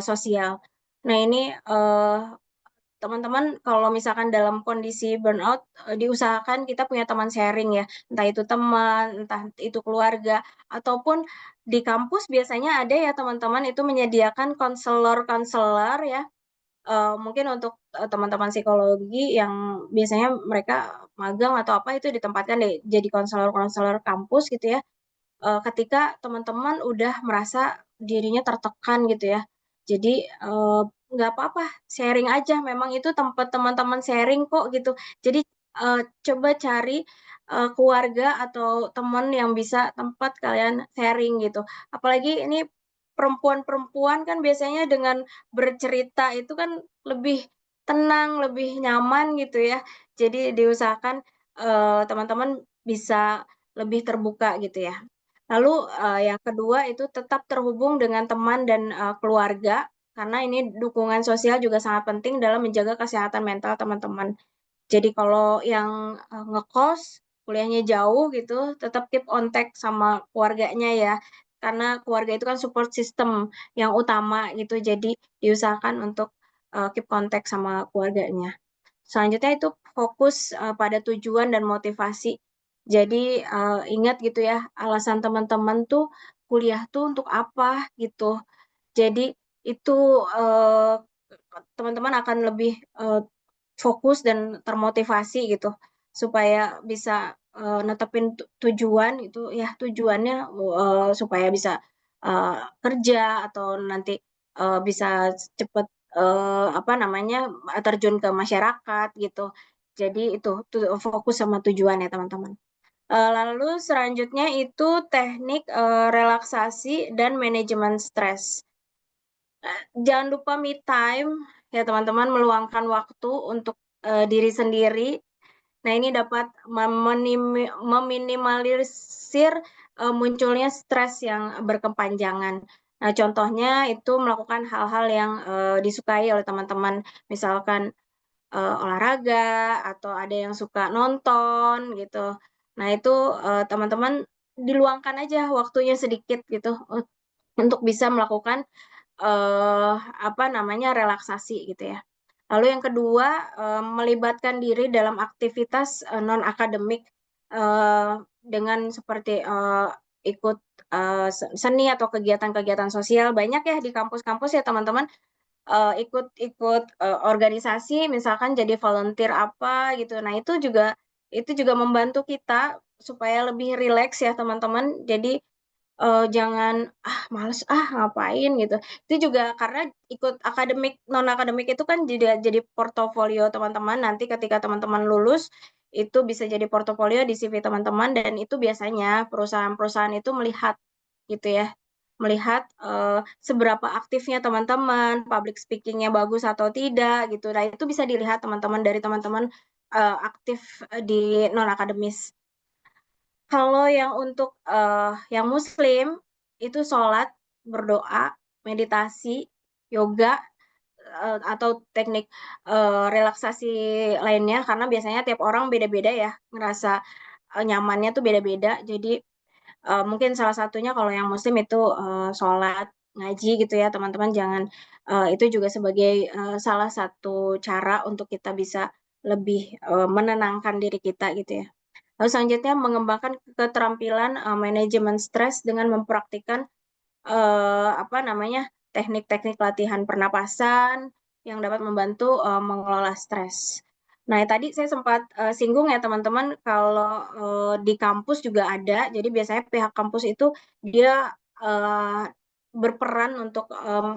[SPEAKER 2] sosial. Nah ini teman-teman kalau misalkan dalam kondisi burnout, diusahakan kita punya teman sharing ya, entah itu teman, entah itu keluarga, ataupun di kampus biasanya ada ya teman-teman itu menyediakan konselor-konselor ya, mungkin untuk teman-teman psikologi yang biasanya mereka magang atau apa itu ditempatkan deh jadi konselor-konselor kampus gitu ya, ketika teman-teman udah merasa dirinya tertekan gitu ya. Jadi nggak apa-apa, sharing aja. Memang itu tempat teman-teman sharing kok gitu. Jadi coba cari keluarga atau teman yang bisa tempat kalian sharing gitu. Apalagi ini perempuan-perempuan kan biasanya dengan bercerita itu kan lebih tenang, lebih nyaman gitu ya. Jadi diusahakan teman-teman bisa lebih terbuka gitu ya. Lalu yang kedua itu tetap terhubung dengan teman dan keluarga karena ini dukungan sosial juga sangat penting dalam menjaga kesehatan mental teman-teman. Jadi kalau yang ngekos, kuliahnya jauh gitu, tetap keep contact sama keluarganya ya. Karena keluarga itu kan support system yang utama gitu. Jadi diusahakan untuk keep contact sama keluarganya. Selanjutnya itu fokus pada tujuan dan motivasi. Jadi ingat gitu ya, alasan teman-teman tuh kuliah tuh untuk apa gitu. Jadi itu eh, teman-teman akan lebih fokus dan termotivasi gitu supaya bisa netepin tujuan itu ya tujuannya supaya bisa eh, kerja atau nanti bisa cepet apa namanya terjun ke masyarakat gitu. Jadi itu fokus sama tujuan ya teman-teman. Lalu selanjutnya itu teknik relaksasi dan manajemen stres. Jangan lupa me time ya teman-teman, meluangkan waktu untuk diri sendiri. Nah, ini dapat meminimalisir munculnya stres yang berkepanjangan. Nah, contohnya itu melakukan hal-hal yang disukai oleh teman-teman, misalkan olahraga atau ada yang suka nonton gitu. Nah, itu teman-teman diluangkan aja waktunya sedikit gitu untuk bisa melakukan eh, apa namanya relaksasi gitu ya. Lalu yang kedua, melibatkan diri dalam aktivitas non akademik dengan seperti ikut seni atau kegiatan-kegiatan sosial. Banyak ya di kampus-kampus ya teman-teman, ikut-ikut organisasi, misalkan jadi volunteer apa gitu. Nah, itu juga membantu kita supaya lebih rileks ya teman-teman. Jadi jangan males ngapain gitu. Itu juga karena ikut akademik non akademik itu kan jadi portofolio teman-teman, nanti ketika teman-teman lulus itu bisa jadi portofolio di CV teman-teman, dan itu biasanya perusahaan-perusahaan itu melihat gitu ya, melihat seberapa aktifnya teman-teman, public speakingnya bagus atau tidak gitu. Nah, itu bisa dilihat teman-teman dari teman-teman aktif di non akademis. Kalau yang untuk yang Muslim itu sholat, berdoa, meditasi, yoga, atau teknik relaksasi lainnya, karena biasanya tiap orang beda-beda ya, ngerasa nyamannya tuh beda-beda. Jadi mungkin salah satunya kalau yang Muslim itu sholat, ngaji gitu ya teman-teman. Jangan itu juga sebagai salah satu cara untuk kita bisa lebih menenangkan diri kita gitu ya. Lalu selanjutnya mengembangkan keterampilan manajemen stres dengan mempraktikkan apa namanya teknik-teknik latihan pernapasan yang dapat membantu mengelola stres. Nah, tadi saya sempat singgung ya teman-teman, kalau di kampus juga ada. Jadi biasanya pihak kampus itu dia eh, berperan untuk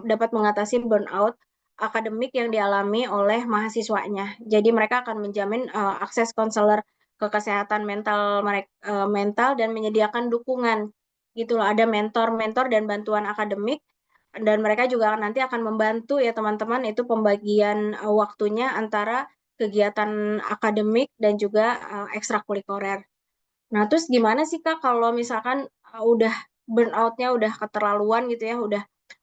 [SPEAKER 2] dapat mengatasi burnout akademik yang dialami oleh mahasiswanya. Jadi mereka akan menjamin akses konselor ke kesehatan mental mereka, mental, dan menyediakan dukungan gitu loh. Ada mentor-mentor dan bantuan akademik, dan mereka juga nanti akan membantu ya teman-teman itu pembagian waktunya antara kegiatan akademik dan juga ekstrakurikuler. Nah, terus gimana sih Kak kalau misalkan udah burnout-nya udah keterlaluan gitu ya,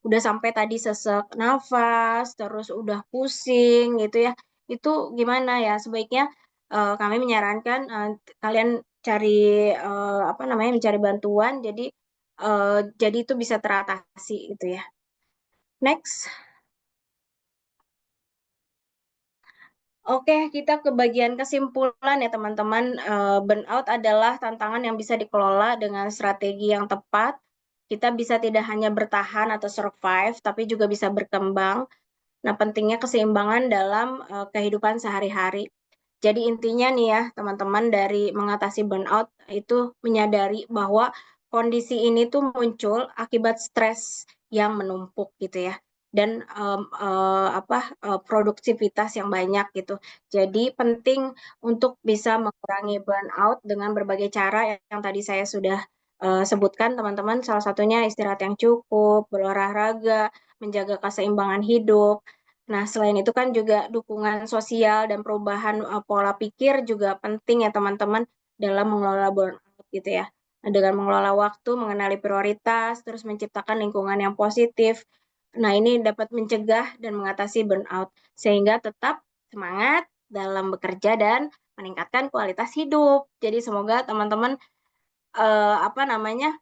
[SPEAKER 2] udah sampai tadi sesek nafas, terus udah pusing gitu ya. Itu gimana ya? Sebaiknya kami menyarankan kalian cari apa namanya, mencari bantuan jadi itu bisa teratasi gitu ya. Next. Oke, kita ke bagian kesimpulan ya teman-teman. Burnout adalah tantangan yang bisa dikelola dengan strategi yang tepat. Kita bisa tidak hanya bertahan atau survive, tapi juga bisa berkembang. Nah, pentingnya keseimbangan dalam kehidupan sehari-hari. Jadi intinya nih ya, teman-teman, dari mengatasi burnout itu menyadari bahwa kondisi ini tuh muncul akibat stres yang menumpuk gitu ya. Dan produktivitas yang banyak gitu. Jadi penting untuk bisa mengurangi burnout dengan berbagai cara yang tadi saya sudah sebutkan, teman-teman. Salah satunya istirahat yang cukup, berolahraga, menjaga keseimbangan hidup. Nah, selain itu kan juga dukungan sosial dan perubahan pola pikir juga penting ya teman-teman dalam mengelola burnout gitu ya. Nah, dengan mengelola waktu, mengenali prioritas, terus menciptakan lingkungan yang positif. Nah, ini dapat mencegah dan mengatasi burnout sehingga tetap semangat dalam bekerja dan meningkatkan kualitas hidup. Jadi semoga teman-teman apa namanya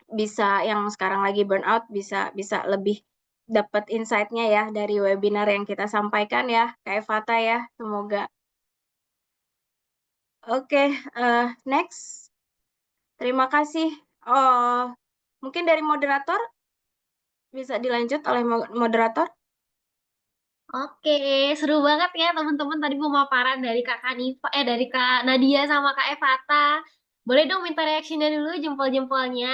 [SPEAKER 2] bisa yang sekarang lagi burnout bisa bisa lebih dapat insight-nya ya dari webinar yang kita sampaikan ya, Kak Evata ya. Semoga. Oke, next. Terima kasih. Oh, mungkin dari moderator bisa dilanjut oleh moderator.
[SPEAKER 1] Oke, seru banget ya teman-teman tadi pemaparan dari Kak Kanifa, dari Kak Nadia sama Kak Evata. Boleh dong minta reaksinya dulu, jempol-jempolnya.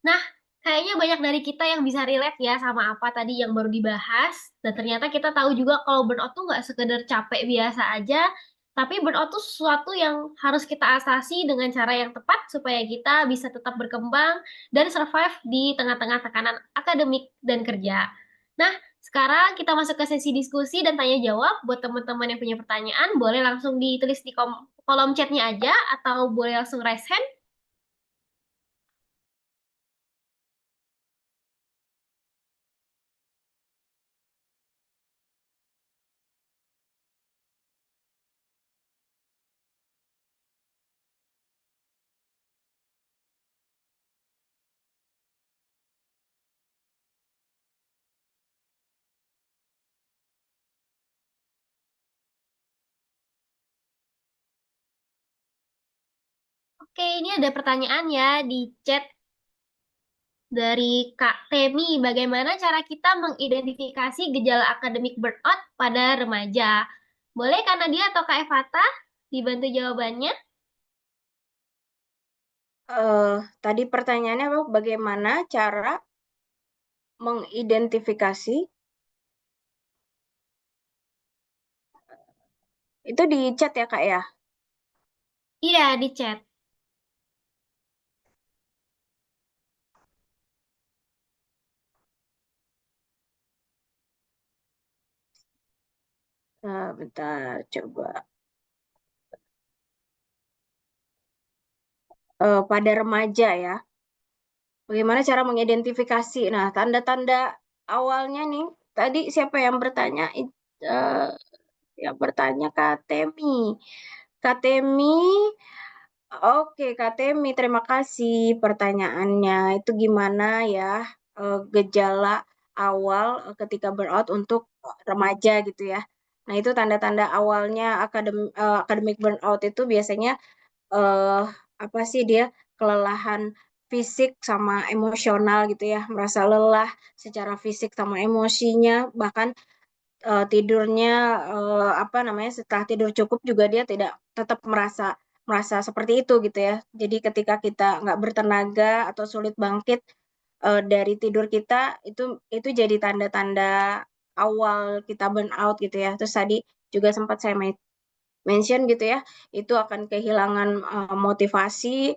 [SPEAKER 1] Nah, kayaknya banyak dari kita yang bisa relate ya sama apa tadi yang baru dibahas. Dan ternyata kita tahu juga kalau burnout tuh nggak sekedar capek biasa aja, tapi burnout tuh sesuatu yang harus kita atasi dengan cara yang tepat supaya kita bisa tetap berkembang dan survive di tengah-tengah tekanan akademik dan kerja. Nah, sekarang kita masuk ke sesi diskusi dan tanya jawab. Buat teman-teman yang punya pertanyaan, boleh langsung ditulis di kolom chatnya aja atau boleh langsung raise hand. Oke, ini ada pertanyaan ya di chat dari Kak Temi. Bagaimana cara kita mengidentifikasi gejala akademik burnout pada remaja? Boleh Kak Nadia atau Kak Evata dibantu jawabannya?
[SPEAKER 2] Tadi pertanyaannya apa? Bagaimana cara mengidentifikasi? Itu di chat ya, Kak ya?
[SPEAKER 1] Iya, di chat.
[SPEAKER 2] Bentar, coba. Pada remaja ya. Bagaimana cara mengidentifikasi? Nah, tanda-tanda awalnya nih, tadi siapa yang bertanya? Yang bertanya Kak Temi. Kak Temi, oke Kak Temi, terima kasih pertanyaannya. Itu gimana ya gejala awal ketika burnout untuk remaja gitu ya. Nah, itu tanda-tanda awalnya akademik burnout itu biasanya eh apa sih dia kelelahan fisik sama emosional gitu ya, merasa lelah secara fisik sama emosinya, bahkan tidurnya apa namanya setelah tidur cukup juga dia tidak tetap merasa merasa seperti itu gitu ya. Jadi ketika kita nggak bertenaga atau sulit bangkit dari tidur kita itu jadi tanda-tanda awal kita burn out gitu ya. Terus tadi juga sempat saya mention gitu ya, itu akan kehilangan motivasi.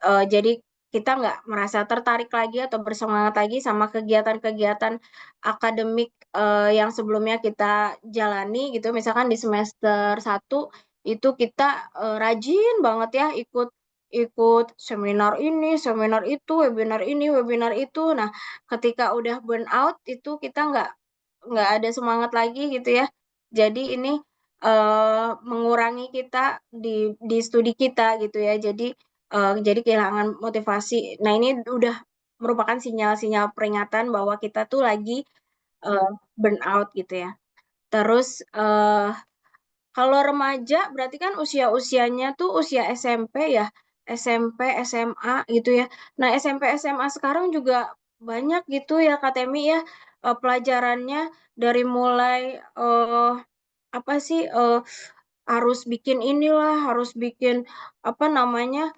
[SPEAKER 2] Jadi kita nggak merasa tertarik lagi atau bersemangat lagi sama kegiatan-kegiatan akademik yang sebelumnya kita jalani gitu. Misalkan di semester 1 itu kita rajin banget ya ikut ikut seminar ini, seminar itu, webinar ini, webinar itu. Nah, ketika udah burn out itu kita nggak ada semangat lagi gitu ya. Jadi ini mengurangi kita di studi kita gitu ya. Jadi kehilangan motivasi. Nah, ini udah merupakan sinyal-sinyal peringatan bahwa kita tuh lagi burn out gitu ya. Terus Kalau remaja berarti kan usia-usianya tuh usia SMP ya, SMP, SMA gitu ya. Nah, SMP, SMA sekarang juga banyak gitu ya Kak Temi ya, pelajarannya dari mulai apa sih, harus bikin inilah, harus bikin apa namanya,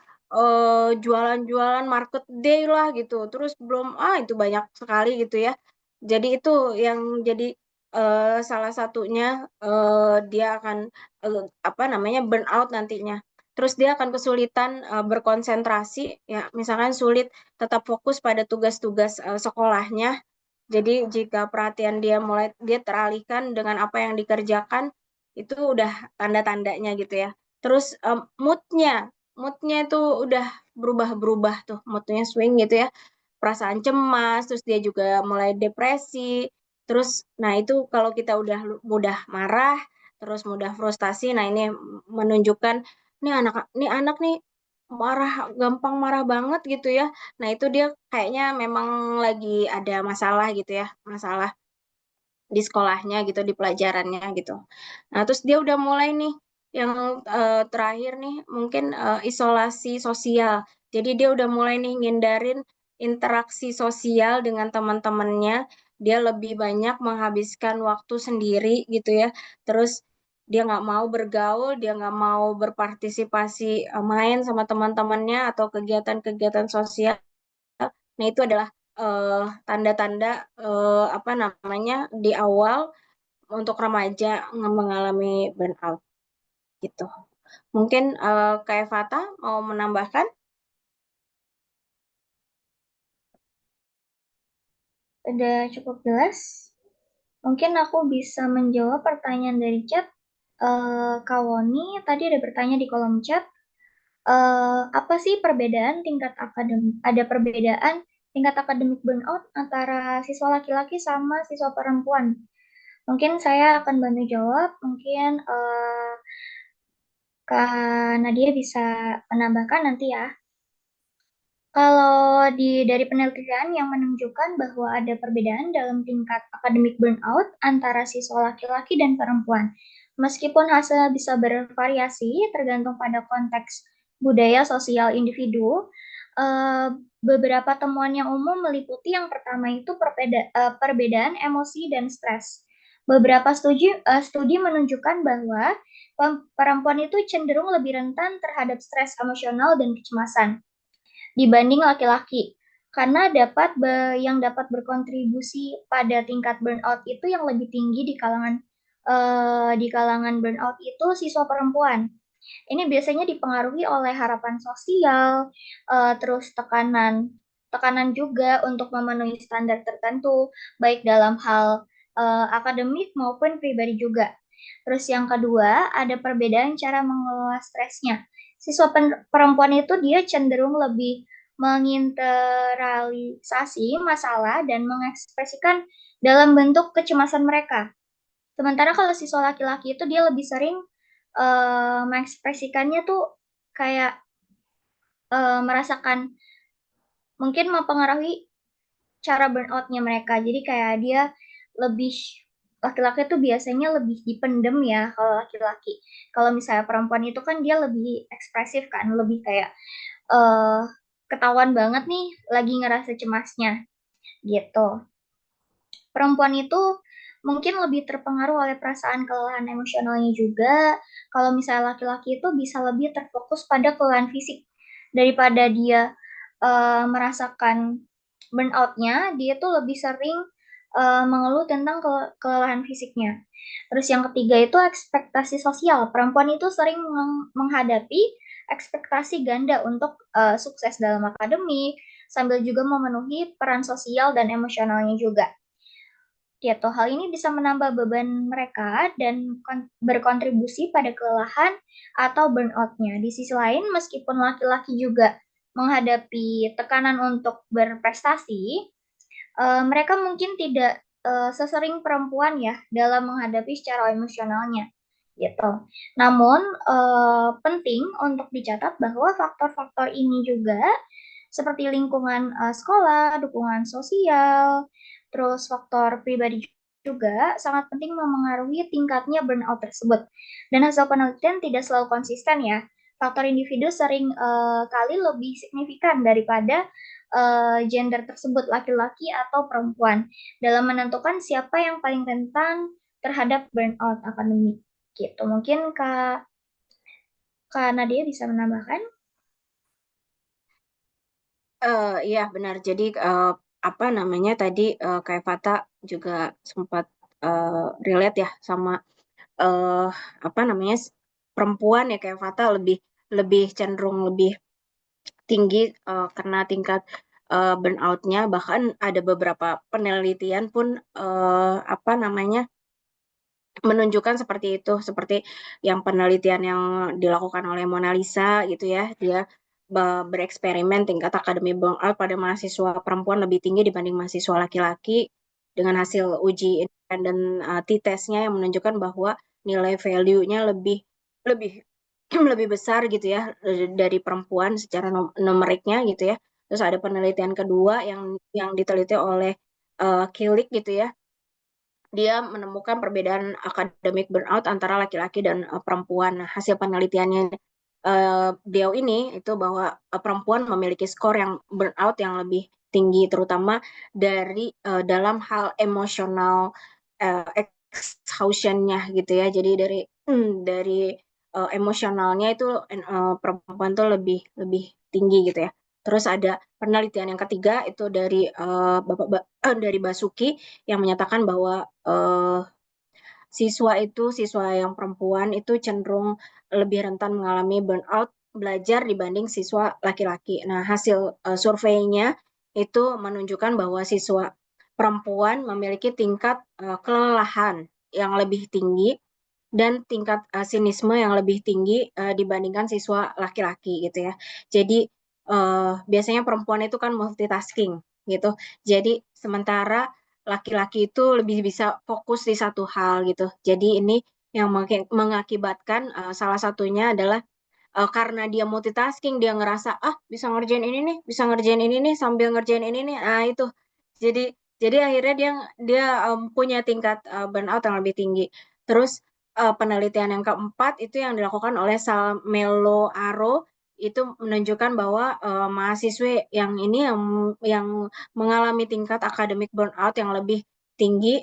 [SPEAKER 2] jualan-jualan market day lah gitu. Terus belum itu banyak sekali gitu ya. Jadi itu yang jadi salah satunya dia akan apa namanya burnout nantinya. Terus dia akan kesulitan berkonsentrasi ya, misalkan sulit tetap fokus pada tugas-tugas sekolahnya. Jadi jika perhatian dia teralihkan dengan apa yang dikerjakan, itu udah tanda-tandanya gitu ya. Terus moodnya itu udah berubah-berubah tuh, moodnya swing gitu ya. Perasaan cemas, terus dia juga mulai depresi. Terus, nah itu kalau kita udah mudah marah, terus mudah frustasi, nah ini menunjukkan nih anak nih marah, gampang marah banget gitu ya. Nah, itu dia kayaknya memang lagi ada masalah gitu ya, masalah di sekolahnya gitu, di pelajarannya gitu. Nah, terus dia udah mulai nih yang terakhir nih mungkin isolasi sosial. Jadi dia udah mulai nih ngindarin interaksi sosial dengan teman-temannya. Dia lebih banyak menghabiskan waktu sendiri gitu ya. Terus dia nggak mau bergaul, dia nggak mau berpartisipasi main sama teman-temannya atau kegiatan-kegiatan sosial. Nah, itu adalah tanda-tanda apa namanya di awal untuk remaja mengalami burnout gitu. Mungkin Kak Fata mau menambahkan?
[SPEAKER 3] Udah cukup jelas. Mungkin aku bisa menjawab pertanyaan dari chat. Kak Woni tadi ada bertanya di kolom chat, apa sih perbedaan tingkat akademik? Ada perbedaan tingkat akademik burnout antara siswa laki-laki sama siswa perempuan? Mungkin saya akan bantu jawab. Mungkin Kak Nadia bisa menambahkan nanti ya. Kalau dari penelitian yang menunjukkan bahwa ada perbedaan dalam tingkat akademik burnout antara siswa laki-laki dan perempuan. Meskipun hasilnya bisa bervariasi tergantung pada konteks budaya sosial individu, beberapa temuan yang umum meliputi yang pertama itu perbedaan emosi dan stres. Beberapa studi menunjukkan bahwa perempuan itu cenderung lebih rentan terhadap stres emosional dan kecemasan dibanding laki-laki. Karena yang dapat berkontribusi pada tingkat burnout itu yang lebih tinggi di kalangan burnout itu siswa perempuan. Ini biasanya dipengaruhi oleh harapan sosial, terus tekanan juga untuk memenuhi standar tertentu, baik dalam hal akademik maupun pribadi juga. Terus yang kedua, ada perbedaan cara mengelola stresnya. Siswa perempuan itu dia cenderung lebih menginternalisasi masalah dan mengekspresikan dalam bentuk kecemasan mereka. Sementara kalau siswa laki-laki itu dia lebih sering mengekspresikannya tuh kayak merasakan mungkin mempengaruhi cara burnoutnya mereka. Jadi kayak dia lebih laki-laki tuh biasanya lebih dipendem ya kalau laki-laki. Kalau misalnya perempuan itu kan dia lebih ekspresif kan, lebih kayak eh ketahuan banget nih lagi ngerasa cemasnya gitu. Perempuan itu mungkin lebih terpengaruh oleh perasaan kelelahan emosionalnya juga. Kalau misalnya laki-laki itu bisa lebih terfokus pada kelelahan fisik daripada dia merasakan burnout-nya, dia tuh lebih sering mengeluh tentang kelelahan fisiknya. Terus yang ketiga itu ekspektasi sosial. Perempuan itu sering menghadapi ekspektasi ganda untuk sukses dalam akademik, sambil juga memenuhi peran sosial dan emosionalnya juga. Gitu, hal ini bisa menambah beban mereka dan berkontribusi pada kelelahan atau burnout-nya. Di sisi lain, meskipun laki-laki juga menghadapi tekanan untuk berprestasi, mereka mungkin tidak sesering perempuan ya dalam menghadapi secara emosionalnya gitu. Namun penting untuk dicatat bahwa faktor-faktor ini juga seperti lingkungan sekolah, dukungan sosial, terus faktor pribadi juga sangat penting memengaruhi tingkatnya burnout tersebut. Dan hasil penelitian tidak selalu konsisten ya. Faktor individu sering kali lebih signifikan daripada gender tersebut, laki-laki atau perempuan, dalam menentukan siapa yang paling rentan terhadap burnout akademik gitu. Mungkin Kak Nadia bisa menambahkan?
[SPEAKER 2] Iya benar. Jadi apa namanya tadi kayak Fata juga sempat relate ya sama eh apa namanya perempuan ya kayak Fata lebih lebih cenderung lebih tinggi karena tingkat burnout-nya. Bahkan ada beberapa penelitian pun apa namanya menunjukkan seperti itu, seperti yang penelitian yang dilakukan oleh Mona Lisa gitu ya, dia bereksperimen tingkat akademi burnout pada mahasiswa perempuan lebih tinggi dibanding mahasiswa laki-laki dengan hasil uji independen t-testnya yang menunjukkan bahwa nilai value-nya lebih lebih lebih besar gitu ya dari perempuan secara numeriknya gitu ya. Terus ada penelitian kedua yang diteliti oleh Kilik gitu ya, dia menemukan perbedaan akademik burnout antara laki-laki dan perempuan. Nah, hasil penelitiannya beliau ini itu bahwa perempuan memiliki skor yang burnout yang lebih tinggi, terutama dari dalam hal emosional exhaustion-nya gitu ya. Jadi dari emosionalnya itu perempuan tuh lebih lebih tinggi gitu ya. Terus ada penelitian yang ketiga itu dari dari Basuki yang menyatakan bahwa siswa yang perempuan itu cenderung lebih rentan mengalami burnout belajar dibanding siswa laki-laki. Nah, hasil surveinya itu menunjukkan bahwa siswa perempuan memiliki tingkat kelelahan yang lebih tinggi dan tingkat sinisme yang lebih tinggi dibandingkan siswa laki-laki gitu ya. Jadi biasanya perempuan itu kan multitasking gitu. Jadi sementara laki-laki itu lebih bisa fokus di satu hal gitu. Jadi ini yang mengakibatkan salah satunya adalah karena dia multitasking, dia ngerasa bisa ngerjain ini nih, bisa ngerjain ini nih sambil ngerjain ini nih. Nah, itu. Jadi akhirnya dia dia punya tingkat burnout yang lebih tinggi. Terus penelitian yang keempat itu yang dilakukan oleh Salmelo Aro itu menunjukkan bahwa mahasiswa yang ini yang mengalami tingkat akademik burnout yang lebih tinggi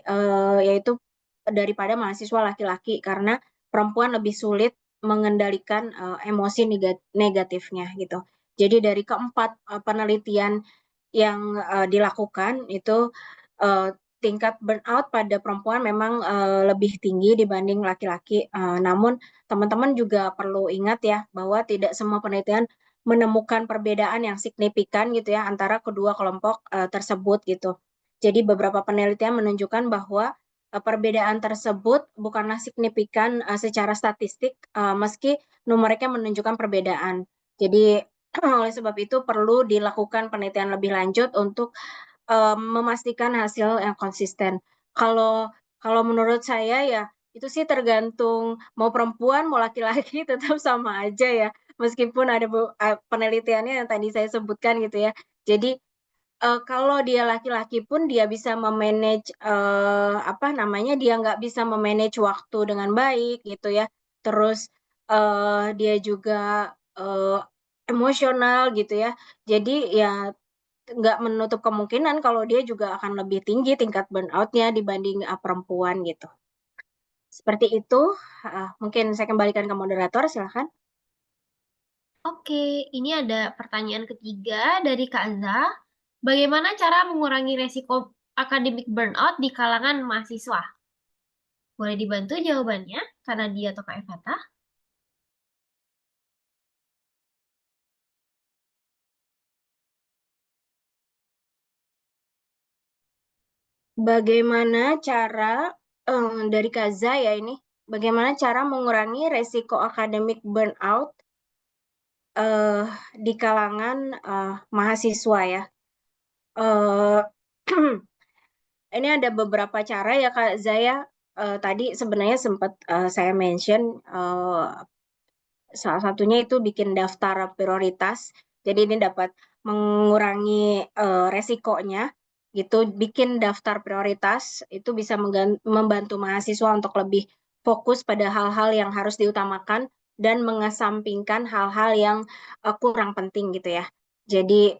[SPEAKER 2] yaitu daripada mahasiswa laki-laki karena perempuan lebih sulit mengendalikan emosi negatifnya gitu. Jadi dari keempat penelitian yang dilakukan itu uh, tingkat burnout pada perempuan memang lebih tinggi dibanding laki-laki. Namun teman-teman juga perlu ingat ya bahwa tidak semua penelitian menemukan perbedaan yang signifikan gitu ya antara kedua kelompok tersebut gitu. Jadi beberapa penelitian menunjukkan bahwa perbedaan tersebut bukanlah signifikan secara statistik meski numeriknya menunjukkan perbedaan. Jadi oleh sebab itu perlu dilakukan penelitian lebih lanjut untuk memastikan hasil yang konsisten. Kalau kalau menurut saya ya itu sih tergantung mau perempuan mau laki-laki tetap sama aja ya. Meskipun ada penelitiannya yang tadi saya sebutkan gitu ya. Jadi kalau dia laki-laki pun dia bisa memanage apa namanya dia nggak bisa memanage waktu dengan baik gitu ya. Terus dia juga uh, emosional gitu ya. Jadi ya nggak menutup kemungkinan kalau dia juga akan lebih tinggi tingkat burnout-nya dibanding perempuan gitu. Seperti itu, mungkin saya kembalikan ke moderator, silahkan.
[SPEAKER 1] Oke, ini ada pertanyaan ketiga dari Kak Za. Bagaimana cara mengurangi resiko akademik burnout di kalangan mahasiswa? Boleh dibantu jawabannya, karena dia atau Kak Evata?
[SPEAKER 2] Bagaimana cara dari Kaza ya ini, bagaimana cara mengurangi resiko akademik burnout eh, di kalangan mahasiswa ya? Eh, ini ada beberapa cara ya Kak Zaya. Tadi sebenarnya sempat saya mention salah satunya itu bikin daftar prioritas. Jadi ini dapat mengurangi resikonya gitu. Bikin daftar prioritas itu bisa membantu mahasiswa untuk lebih fokus pada hal-hal yang harus diutamakan dan mengesampingkan hal-hal yang kurang penting gitu ya. Jadi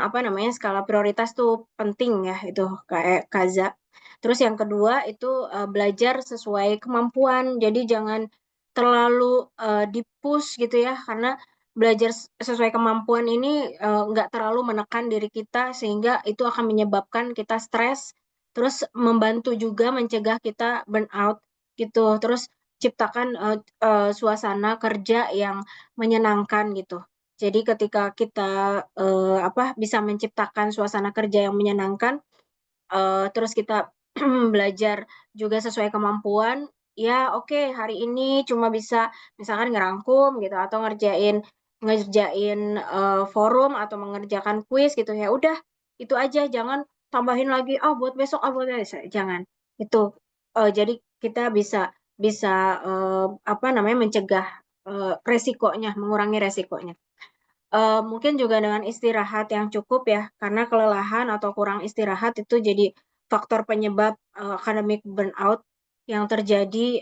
[SPEAKER 2] apa namanya, skala prioritas tuh penting ya, itu kayak Kaza. Terus yang kedua itu belajar sesuai kemampuan. Jadi jangan terlalu di-push gitu ya, karena belajar sesuai kemampuan ini nggak terlalu menekan diri kita sehingga itu akan menyebabkan kita stres, terus membantu juga mencegah kita burnout gitu. Terus ciptakan suasana kerja yang menyenangkan gitu. Jadi ketika kita apa bisa menciptakan suasana kerja yang menyenangkan, terus kita belajar juga sesuai kemampuan, ya oke, hari ini cuma bisa misalkan ngerangkum gitu atau ngerjain ngerjain forum atau mengerjakan kuis gitu, ya udah itu aja, jangan tambahin lagi buat besok, buat besok, jangan itu. Jadi kita bisa bisa apa namanya, mencegah resikonya, mengurangi resikonya. Mungkin juga dengan istirahat yang cukup ya, karena kelelahan atau kurang istirahat itu jadi faktor penyebab academic burnout yang terjadi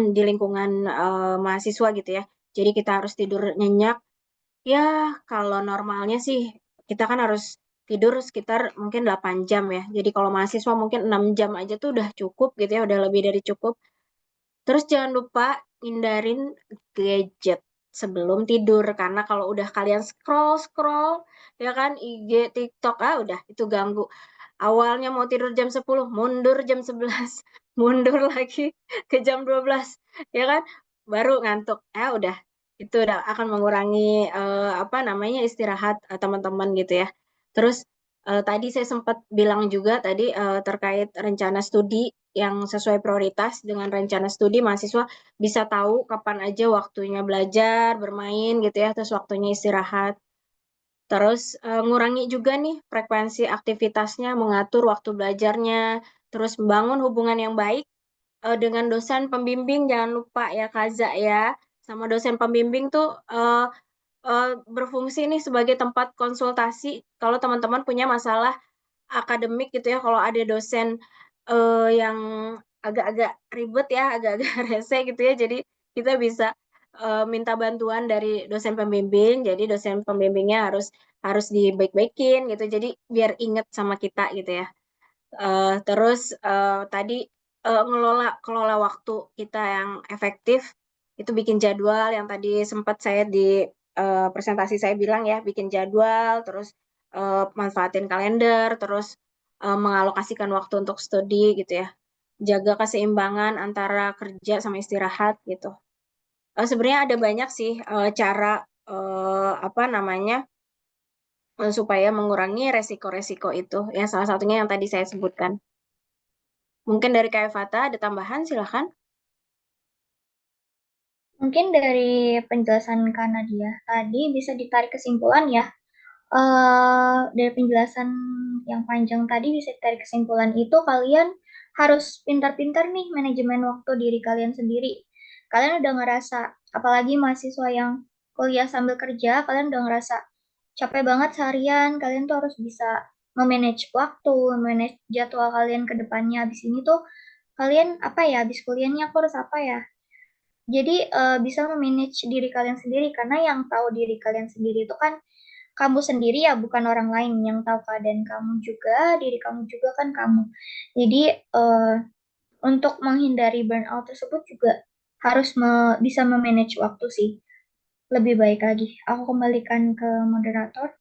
[SPEAKER 2] di lingkungan mahasiswa gitu ya. Jadi kita harus tidur nyenyak. Ya, kalau normalnya sih kita kan harus tidur sekitar mungkin 8 jam ya. Jadi kalau mahasiswa mungkin 6 jam aja tuh udah cukup gitu ya, udah lebih dari cukup. Terus jangan lupa hindarin gadget sebelum tidur, karena kalau udah kalian scroll-scroll ya kan, IG, TikTok, udah itu ganggu. Awalnya mau tidur jam 10, mundur jam 11, mundur lagi ke jam 12, ya kan? Baru ngantuk. Udah itu udah akan mengurangi apa namanya, istirahat teman-teman gitu ya. Terus tadi saya sempat bilang juga tadi terkait rencana studi yang sesuai prioritas. Dengan rencana studi mahasiswa bisa tahu kapan aja waktunya belajar, bermain gitu ya, terus waktunya istirahat. Terus ngurangi juga nih frekuensi aktivitasnya, mengatur waktu belajarnya, terus membangun hubungan yang baik dengan dosen pembimbing. Jangan lupa ya Kaza ya, sama dosen pembimbing tuh berfungsi nih sebagai tempat konsultasi kalau teman-teman punya masalah akademik gitu ya. Kalau ada dosen yang agak-agak ribet ya, agak-agak rese gitu ya, jadi kita bisa minta bantuan dari dosen pembimbing. Jadi dosen pembimbingnya harus harus dibaik-baikin gitu, jadi biar inget sama kita gitu ya. Terus tadi kelola waktu kita yang efektif, itu bikin jadwal yang tadi sempat saya di presentasi saya bilang ya, bikin jadwal, terus manfaatin kalender, terus mengalokasikan waktu untuk studi gitu ya. Jaga keseimbangan antara kerja sama istirahat gitu. Sebenarnya ada banyak sih cara apa namanya, supaya mengurangi resiko-resiko itu. Ya salah satunya yang tadi saya sebutkan. Mungkin dari Kak Fata ada tambahan, silahkan.
[SPEAKER 3] Mungkin dari penjelasan Kak Nadia tadi bisa ditarik kesimpulan ya. Dari penjelasan yang panjang tadi bisa ditarik kesimpulan itu kalian harus pintar-pintar nih manajemen waktu diri kalian sendiri. Kalian udah ngerasa, apalagi mahasiswa yang kuliah sambil kerja, kalian udah ngerasa capek banget seharian, kalian tuh harus bisa memanage waktu, memanage jadwal kalian ke depannya. Habis ini tuh kalian apa ya, habis kuliahnya aku harus apa ya? Jadi bisa memanage diri kalian sendiri karena yang tahu diri kalian sendiri itu kan kamu sendiri ya, bukan orang lain yang tahu keadaan kamu juga, diri kamu juga kan kamu. Jadi eh, untuk menghindari burnout tersebut juga harus bisa memanage waktu sih. Lebih baik lagi. Aku kembalikan ke moderator.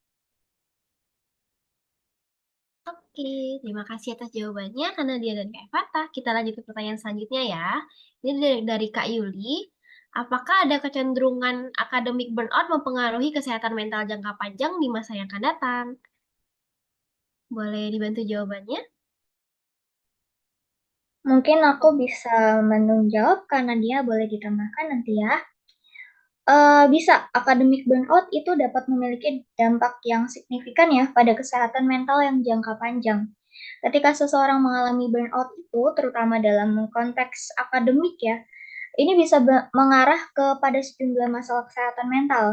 [SPEAKER 1] Oke, terima kasih atas jawabannya karena dia dan Kak Fata. Kita lanjut ke pertanyaan selanjutnya ya. Ini dari Kak Yuli. Apakah ada kecenderungan akademik burnout mempengaruhi kesehatan mental jangka panjang di masa yang akan datang? Boleh dibantu jawabannya?
[SPEAKER 3] Mungkin aku bisa menjawab karena dia boleh ditambahkan nanti ya. Bisa, akademik burnout itu dapat memiliki dampak yang signifikan ya pada kesehatan mental yang jangka panjang. Ketika seseorang mengalami burnout itu, terutama dalam konteks akademik ya, ini bisa mengarah kepada sejumlah masalah kesehatan mental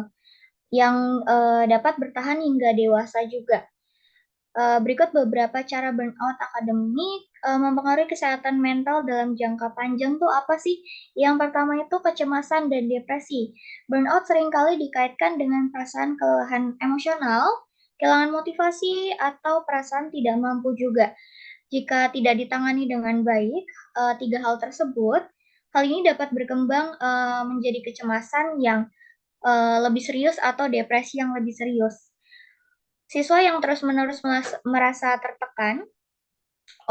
[SPEAKER 3] yang dapat bertahan hingga dewasa juga. Berikut beberapa cara burnout akademik mempengaruhi kesehatan mental dalam jangka panjang tuh apa sih? Yang pertama itu kecemasan dan depresi. Burnout seringkali dikaitkan dengan perasaan kelelahan emosional, kehilangan motivasi, atau perasaan tidak mampu juga. Jika tidak ditangani dengan baik, tiga hal tersebut, hal ini dapat berkembang menjadi kecemasan yang lebih serius atau depresi yang lebih serius. Siswa yang terus-menerus merasa tertekan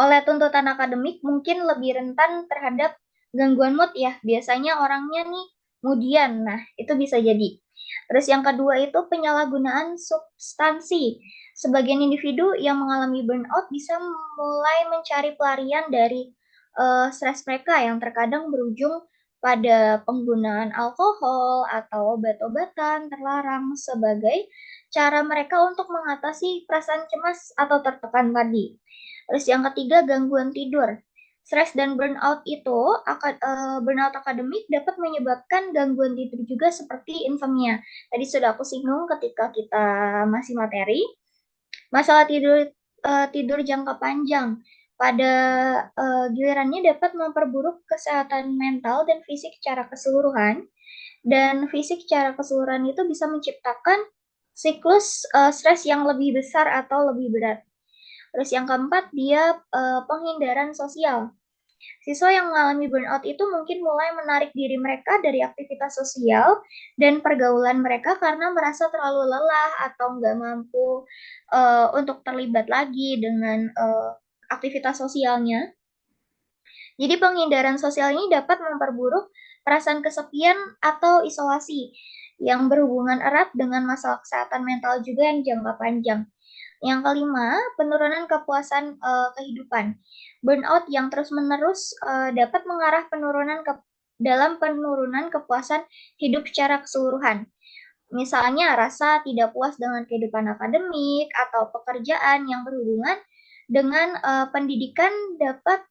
[SPEAKER 3] oleh tuntutan akademik mungkin lebih rentan terhadap gangguan mood ya. Biasanya orangnya nih moodian. Nah, itu bisa jadi. Terus yang kedua itu penyalahgunaan substansi. Sebagian individu yang mengalami burnout bisa mulai mencari pelarian dari stres mereka yang terkadang berujung pada penggunaan alkohol atau obat-obatan terlarang sebagai cara mereka untuk mengatasi perasaan cemas atau tertekan tadi. Terus yang ketiga, gangguan tidur. Stres dan burnout itu, burnout akademik dapat menyebabkan gangguan tidur juga seperti insomnia. Tadi sudah aku singgung ketika kita masih materi. Masalah tidur jangka panjang pada gilirannya dapat memperburuk kesehatan mental dan fisik secara keseluruhan. Dan fisik secara keseluruhan itu bisa menciptakan siklus stres yang lebih besar atau lebih berat. Terus yang keempat, dia penghindaran sosial. Siswa yang mengalami burnout itu mungkin mulai menarik diri mereka dari aktivitas sosial dan pergaulan mereka karena merasa terlalu lelah atau nggak mampu untuk terlibat lagi dengan aktivitas sosialnya. Jadi penghindaran sosial ini dapat memperburuk perasaan kesepian atau isolasi yang berhubungan erat dengan masalah kesehatan mental juga yang jangka panjang. Yang kelima, penurunan kepuasan kehidupan. Burnout yang terus-menerus dapat mengarah dalam penurunan kepuasan hidup secara keseluruhan. Misalnya, rasa tidak puas dengan kehidupan akademik atau pekerjaan yang berhubungan dengan pendidikan dapat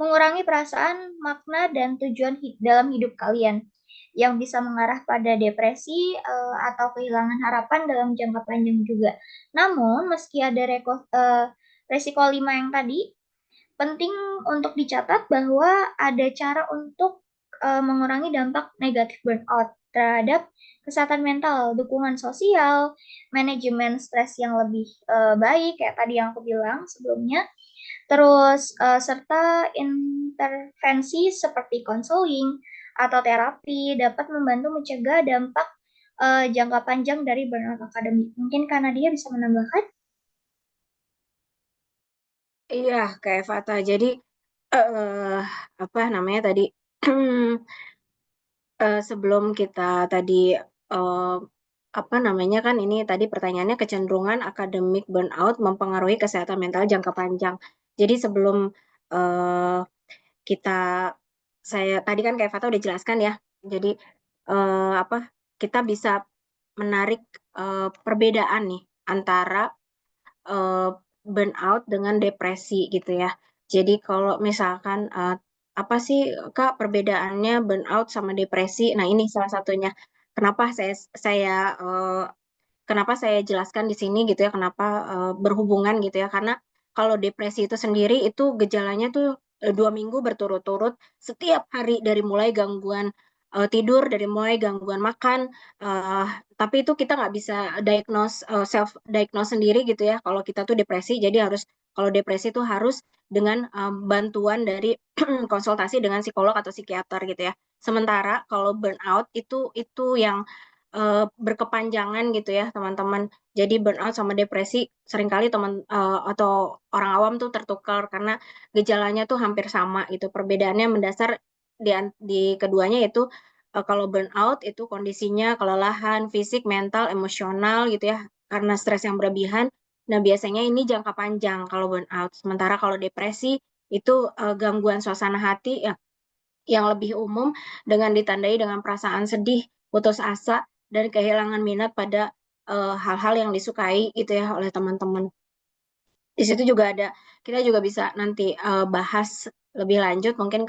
[SPEAKER 3] mengurangi perasaan, makna, dan tujuan dalam hidup kalian yang bisa mengarah pada depresi atau kehilangan harapan dalam jangka panjang juga. Namun, meski ada resiko 5 yang tadi, penting untuk dicatat bahwa ada cara untuk mengurangi dampak negatif burnout terhadap kesehatan mental, dukungan sosial, manajemen stres yang lebih baik, kayak tadi yang aku bilang sebelumnya, terus serta intervensi seperti konseling atau terapi dapat membantu mencegah dampak jangka panjang dari burnout akademik. Mungkin karena dia bisa menambahkan.
[SPEAKER 2] Iya, kayak Fata. Jadi apa namanya tadi sebelum kita tadi apa namanya kan ini tadi pertanyaannya kecenderungan akademik burnout mempengaruhi kesehatan mental jangka panjang. Jadi sebelum eh, kita saya tadi kan kayak Fata udah jelaskan ya. Jadi apa kita bisa menarik perbedaan nih antara eh, burnout dengan depresi gitu ya. Jadi kalau misalkan apa sih Kak perbedaannya burnout sama depresi? Nah, ini salah satunya. Kenapa saya eh, kenapa saya jelaskan di sini gitu ya, kenapa berhubungan gitu ya, karena kalau depresi itu sendiri itu gejalanya tuh 2 minggu berturut-turut setiap hari dari mulai gangguan tidur, dari mulai gangguan makan, eh, tapi itu kita nggak bisa self diagnose sendiri gitu ya, kalau kita tuh depresi, jadi harus kalau depresi itu harus dengan bantuan dari konsultasi dengan psikolog atau psikiater gitu ya. Sementara kalau burnout itu yang berkepanjangan gitu ya teman-teman. Jadi burnout sama depresi seringkali teman atau orang awam tuh tertukar karena gejalanya tuh hampir sama gitu. Perbedaannya mendasar di keduanya itu kalau burnout itu kondisinya kelelahan fisik, mental, emosional gitu ya karena stres yang berlebihan. Nah, biasanya ini jangka panjang kalau burnout. Sementara kalau depresi itu gangguan suasana hati ya yang lebih umum dengan ditandai dengan perasaan sedih, putus asa, dan kehilangan minat pada hal-hal yang disukai gitu ya oleh teman-teman. Di situ juga ada, kita juga bisa nanti bahas lebih lanjut mungkin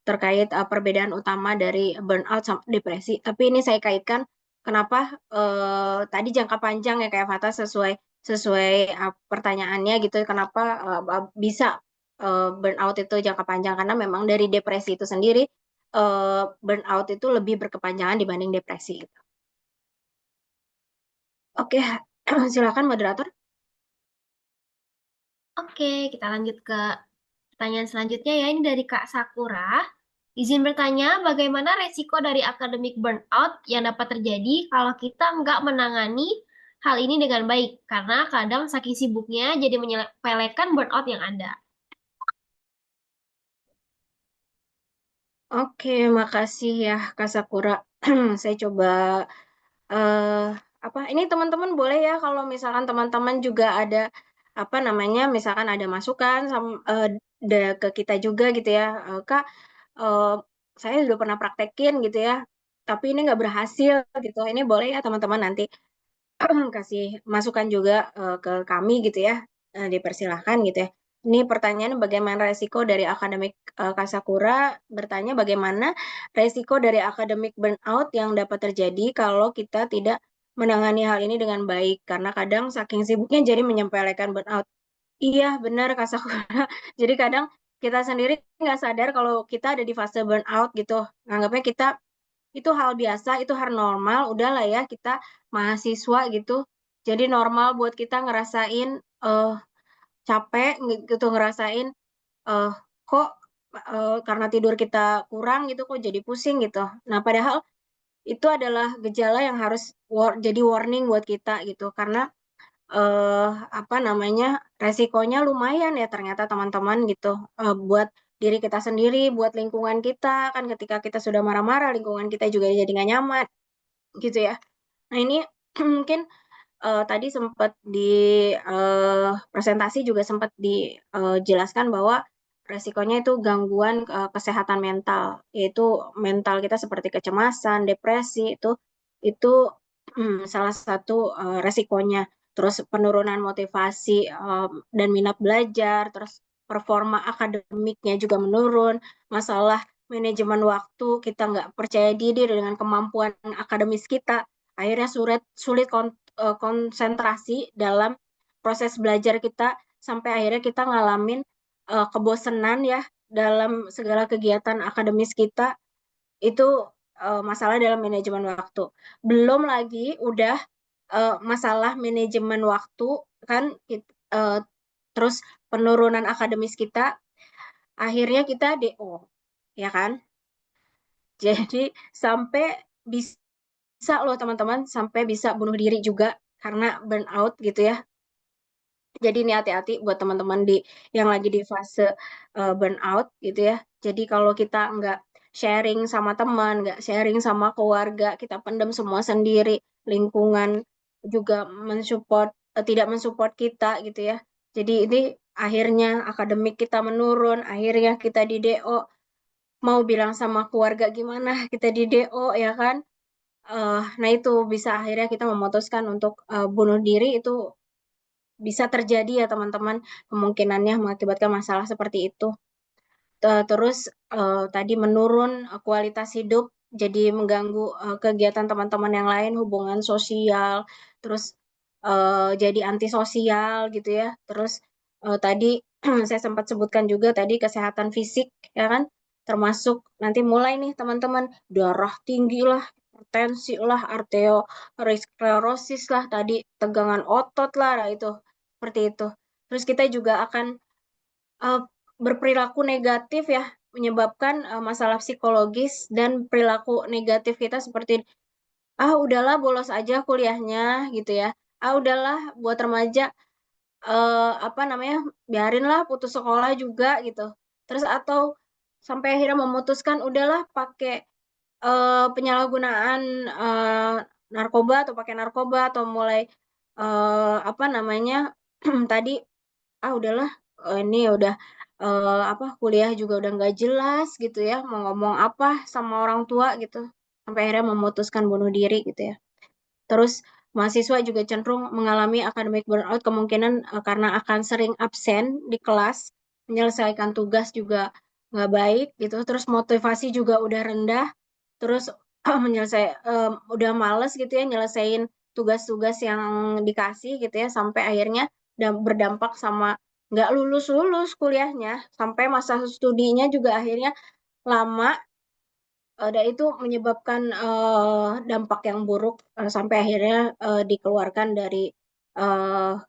[SPEAKER 2] terkait perbedaan utama dari burnout sama depresi. Tapi ini saya kaitkan kenapa tadi jangka panjang ya kayak Fata sesuai sesuai pertanyaannya gitu, kenapa bisa burnout itu jangka panjang, karena memang dari depresi itu sendiri burnout itu lebih berkepanjangan dibanding depresi gitu. Oke, silakan moderator.
[SPEAKER 1] Oke, kita lanjut ke pertanyaan selanjutnya ya. Ini dari Kak Sakura. Izin bertanya, bagaimana resiko dari akademik burnout yang dapat terjadi kalau kita nggak menangani hal ini dengan baik? Karena kadang saking sibuknya jadi menyepelekan burnout yang ada.
[SPEAKER 2] Oke, makasih ya Kak Sakura. Saya coba eh apa ini teman-teman boleh ya kalau misalkan teman-teman juga ada apa namanya misalkan ada masukan sama ke kita juga gitu ya. Kak, eh, saya udah pernah praktekin gitu ya, tapi ini nggak berhasil gitu. Ini boleh ya teman-teman nanti kasih masukan juga ke kami gitu ya. Dipersilahkan gitu ya. Ini pertanyaan bagaimana resiko dari akademik Kasakura bertanya bagaimana resiko dari akademik burnout yang dapat terjadi kalau kita tidak menangani hal ini dengan baik karena kadang saking sibuknya jadi menyepelekan burnout. Iya benar Kasakura. Jadi kadang kita sendiri nggak sadar kalau kita ada di fase burnout gitu. Anggapnya kita itu hal biasa, itu hal normal, udahlah ya kita mahasiswa gitu. Jadi normal buat kita ngerasain eh, capek gitu, ngerasain eh, kok karena tidur kita kurang gitu, kok jadi pusing gitu. Nah, padahal itu adalah gejala yang harus jadi warning buat kita gitu, karena apa namanya resikonya lumayan ya ternyata teman-teman gitu buat diri kita sendiri, buat lingkungan kita kan ketika kita sudah marah-marah lingkungan kita juga jadi nggak nyaman gitu ya. Nah ini mungkin tadi sempat di presentasi juga sempat dijelaskan bahwa resikonya itu gangguan kesehatan mental, yaitu mental kita seperti kecemasan, depresi itu salah satu resikonya. Terus penurunan motivasi dan minat belajar, terus performa akademiknya juga menurun, masalah manajemen waktu, kita nggak percaya diri dengan kemampuan akademis kita, akhirnya sulit sulit konsentrasi dalam proses belajar kita sampai akhirnya kita ngalamin kebosanan ya dalam segala kegiatan akademis kita itu masalah dalam manajemen waktu. Belum lagi udah masalah manajemen waktu kan terus penurunan akademis kita akhirnya kita DO ya kan. Jadi sampai bisa loh teman-teman sampai bisa bunuh diri juga karena burnout gitu ya. Jadi ini hati-hati buat teman-teman yang lagi di fase burnout gitu ya. Jadi kalau kita nggak sharing sama teman, nggak sharing sama keluarga, kita pendam semua sendiri, lingkungan juga tidak mensupport kita gitu ya. Jadi ini akhirnya akademik kita menurun, akhirnya kita di DO, mau bilang sama keluarga gimana, kita di DO ya kan. Nah itu bisa akhirnya kita memutuskan untuk bunuh diri itu bisa terjadi ya teman-teman kemungkinannya mengakibatkan masalah seperti itu. Terus tadi menurun kualitas hidup jadi mengganggu kegiatan teman-teman yang lain, hubungan sosial, terus jadi antisosial gitu ya. Terus tadi saya sempat sebutkan juga tadi kesehatan fisik ya kan, termasuk nanti mulai nih teman-teman darah tinggi lah, hipertensi lah, arteriosklerosis lah, tadi tegangan otot lah, nah itu seperti itu. Terus kita juga akan uh, berperilaku negatif ya, menyebabkan masalah psikologis dan perilaku negatif kita seperti udahlah bolos aja kuliahnya gitu ya. Udahlah buat remaja apa namanya biarinlah putus sekolah juga gitu. Terus atau sampai akhirnya memutuskan udahlah pakai penyalahgunaan narkoba atau pakai narkoba atau mulai apa namanya tadi udahlah ini udah apa kuliah juga udah nggak jelas gitu ya mau ngomong apa sama orang tua gitu sampai akhirnya memutuskan bunuh diri gitu ya. Terus mahasiswa juga cenderung mengalami academic burnout kemungkinan karena akan sering absen di kelas, menyelesaikan tugas juga nggak baik gitu, terus motivasi juga udah rendah, terus udah males gitu ya nyelesain tugas-tugas yang dikasih gitu ya, sampai akhirnya berdampak sama nggak lulus-lulus kuliahnya, sampai masa studinya juga akhirnya lama, dan itu menyebabkan dampak yang buruk, sampai akhirnya dikeluarkan dari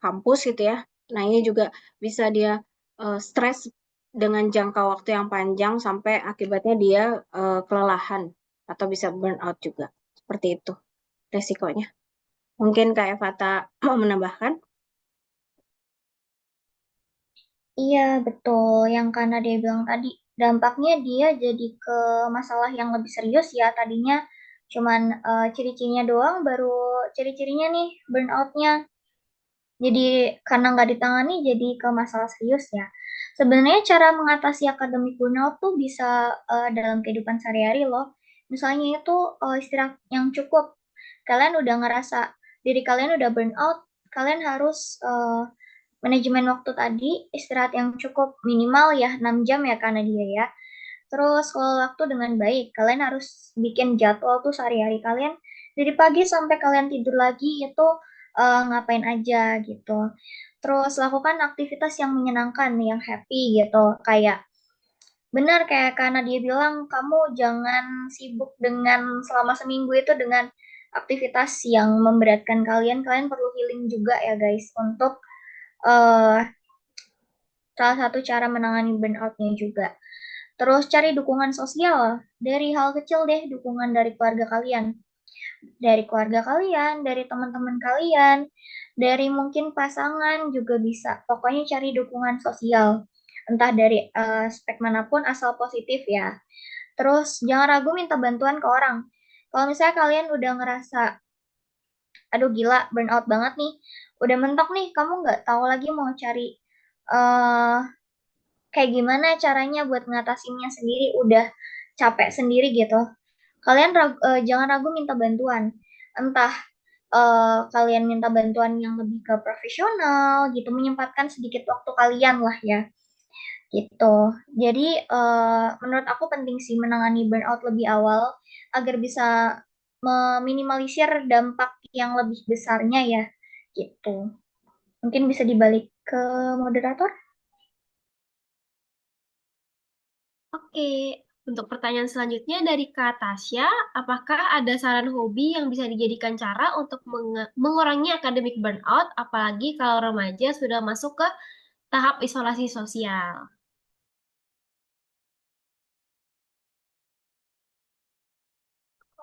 [SPEAKER 2] kampus gitu ya. Nah, ini juga bisa dia stres dengan jangka waktu yang panjang sampai akibatnya dia kelelahan atau bisa burn out juga. Seperti itu resikonya. Mungkin Kak Evata mau menambahkan?
[SPEAKER 3] Iya, betul. Yang karena dia bilang tadi, dampaknya dia jadi ke masalah yang lebih serius ya. Tadinya cuman ciri-cirinya doang, baru ciri-cirinya nih burnoutnya. Jadi karena nggak ditangani jadi ke masalah serius ya. Sebenarnya cara mengatasi akademik burnout tuh bisa dalam kehidupan sehari-hari loh. Misalnya itu istirahat yang cukup. Kalian udah ngerasa diri kalian udah burnout, kalian harus manajemen waktu tadi, istirahat yang cukup minimal ya 6 jam ya karena dia ya. Terus kalau waktu dengan baik, kalian harus bikin jadwal tuh sehari-hari kalian dari pagi sampai kalian tidur lagi itu ngapain aja gitu. Terus lakukan aktivitas yang menyenangkan, yang happy gitu. Kayak benar kayak karena dia bilang kamu jangan sibuk dengan selama seminggu itu dengan aktivitas yang memberatkan kalian. Kalian perlu healing juga ya guys untuk eh salah satu cara menangani burnout-nya juga. Terus cari dukungan sosial dari hal kecil deh, dukungan dari keluarga kalian. Dari keluarga kalian, dari teman-teman kalian, dari mungkin pasangan juga bisa. Pokoknya cari dukungan sosial. Entah dari aspek manapun asal positif ya. Terus jangan ragu minta bantuan ke orang. Kalau misalnya kalian udah ngerasa, aduh gila, burnout banget nih, udah mentok nih, kamu nggak tahu lagi mau cari eh kayak gimana caranya buat ngatasinnya sendiri, udah capek sendiri gitu. Kalian jangan ragu minta bantuan. Entah kalian minta bantuan yang lebih ke profesional gitu, menyempatkan sedikit waktu kalian lah ya gitu. Jadi menurut aku penting sih menangani burnout lebih awal agar bisa meminimalisir dampak yang lebih besarnya ya gitu. Mungkin bisa dibalik ke moderator.
[SPEAKER 1] Oke, untuk pertanyaan selanjutnya dari Kak Tasya, apakah ada saran hobi yang bisa dijadikan cara untuk mengurangi akademik burnout, apalagi kalau remaja sudah masuk ke tahap isolasi sosial?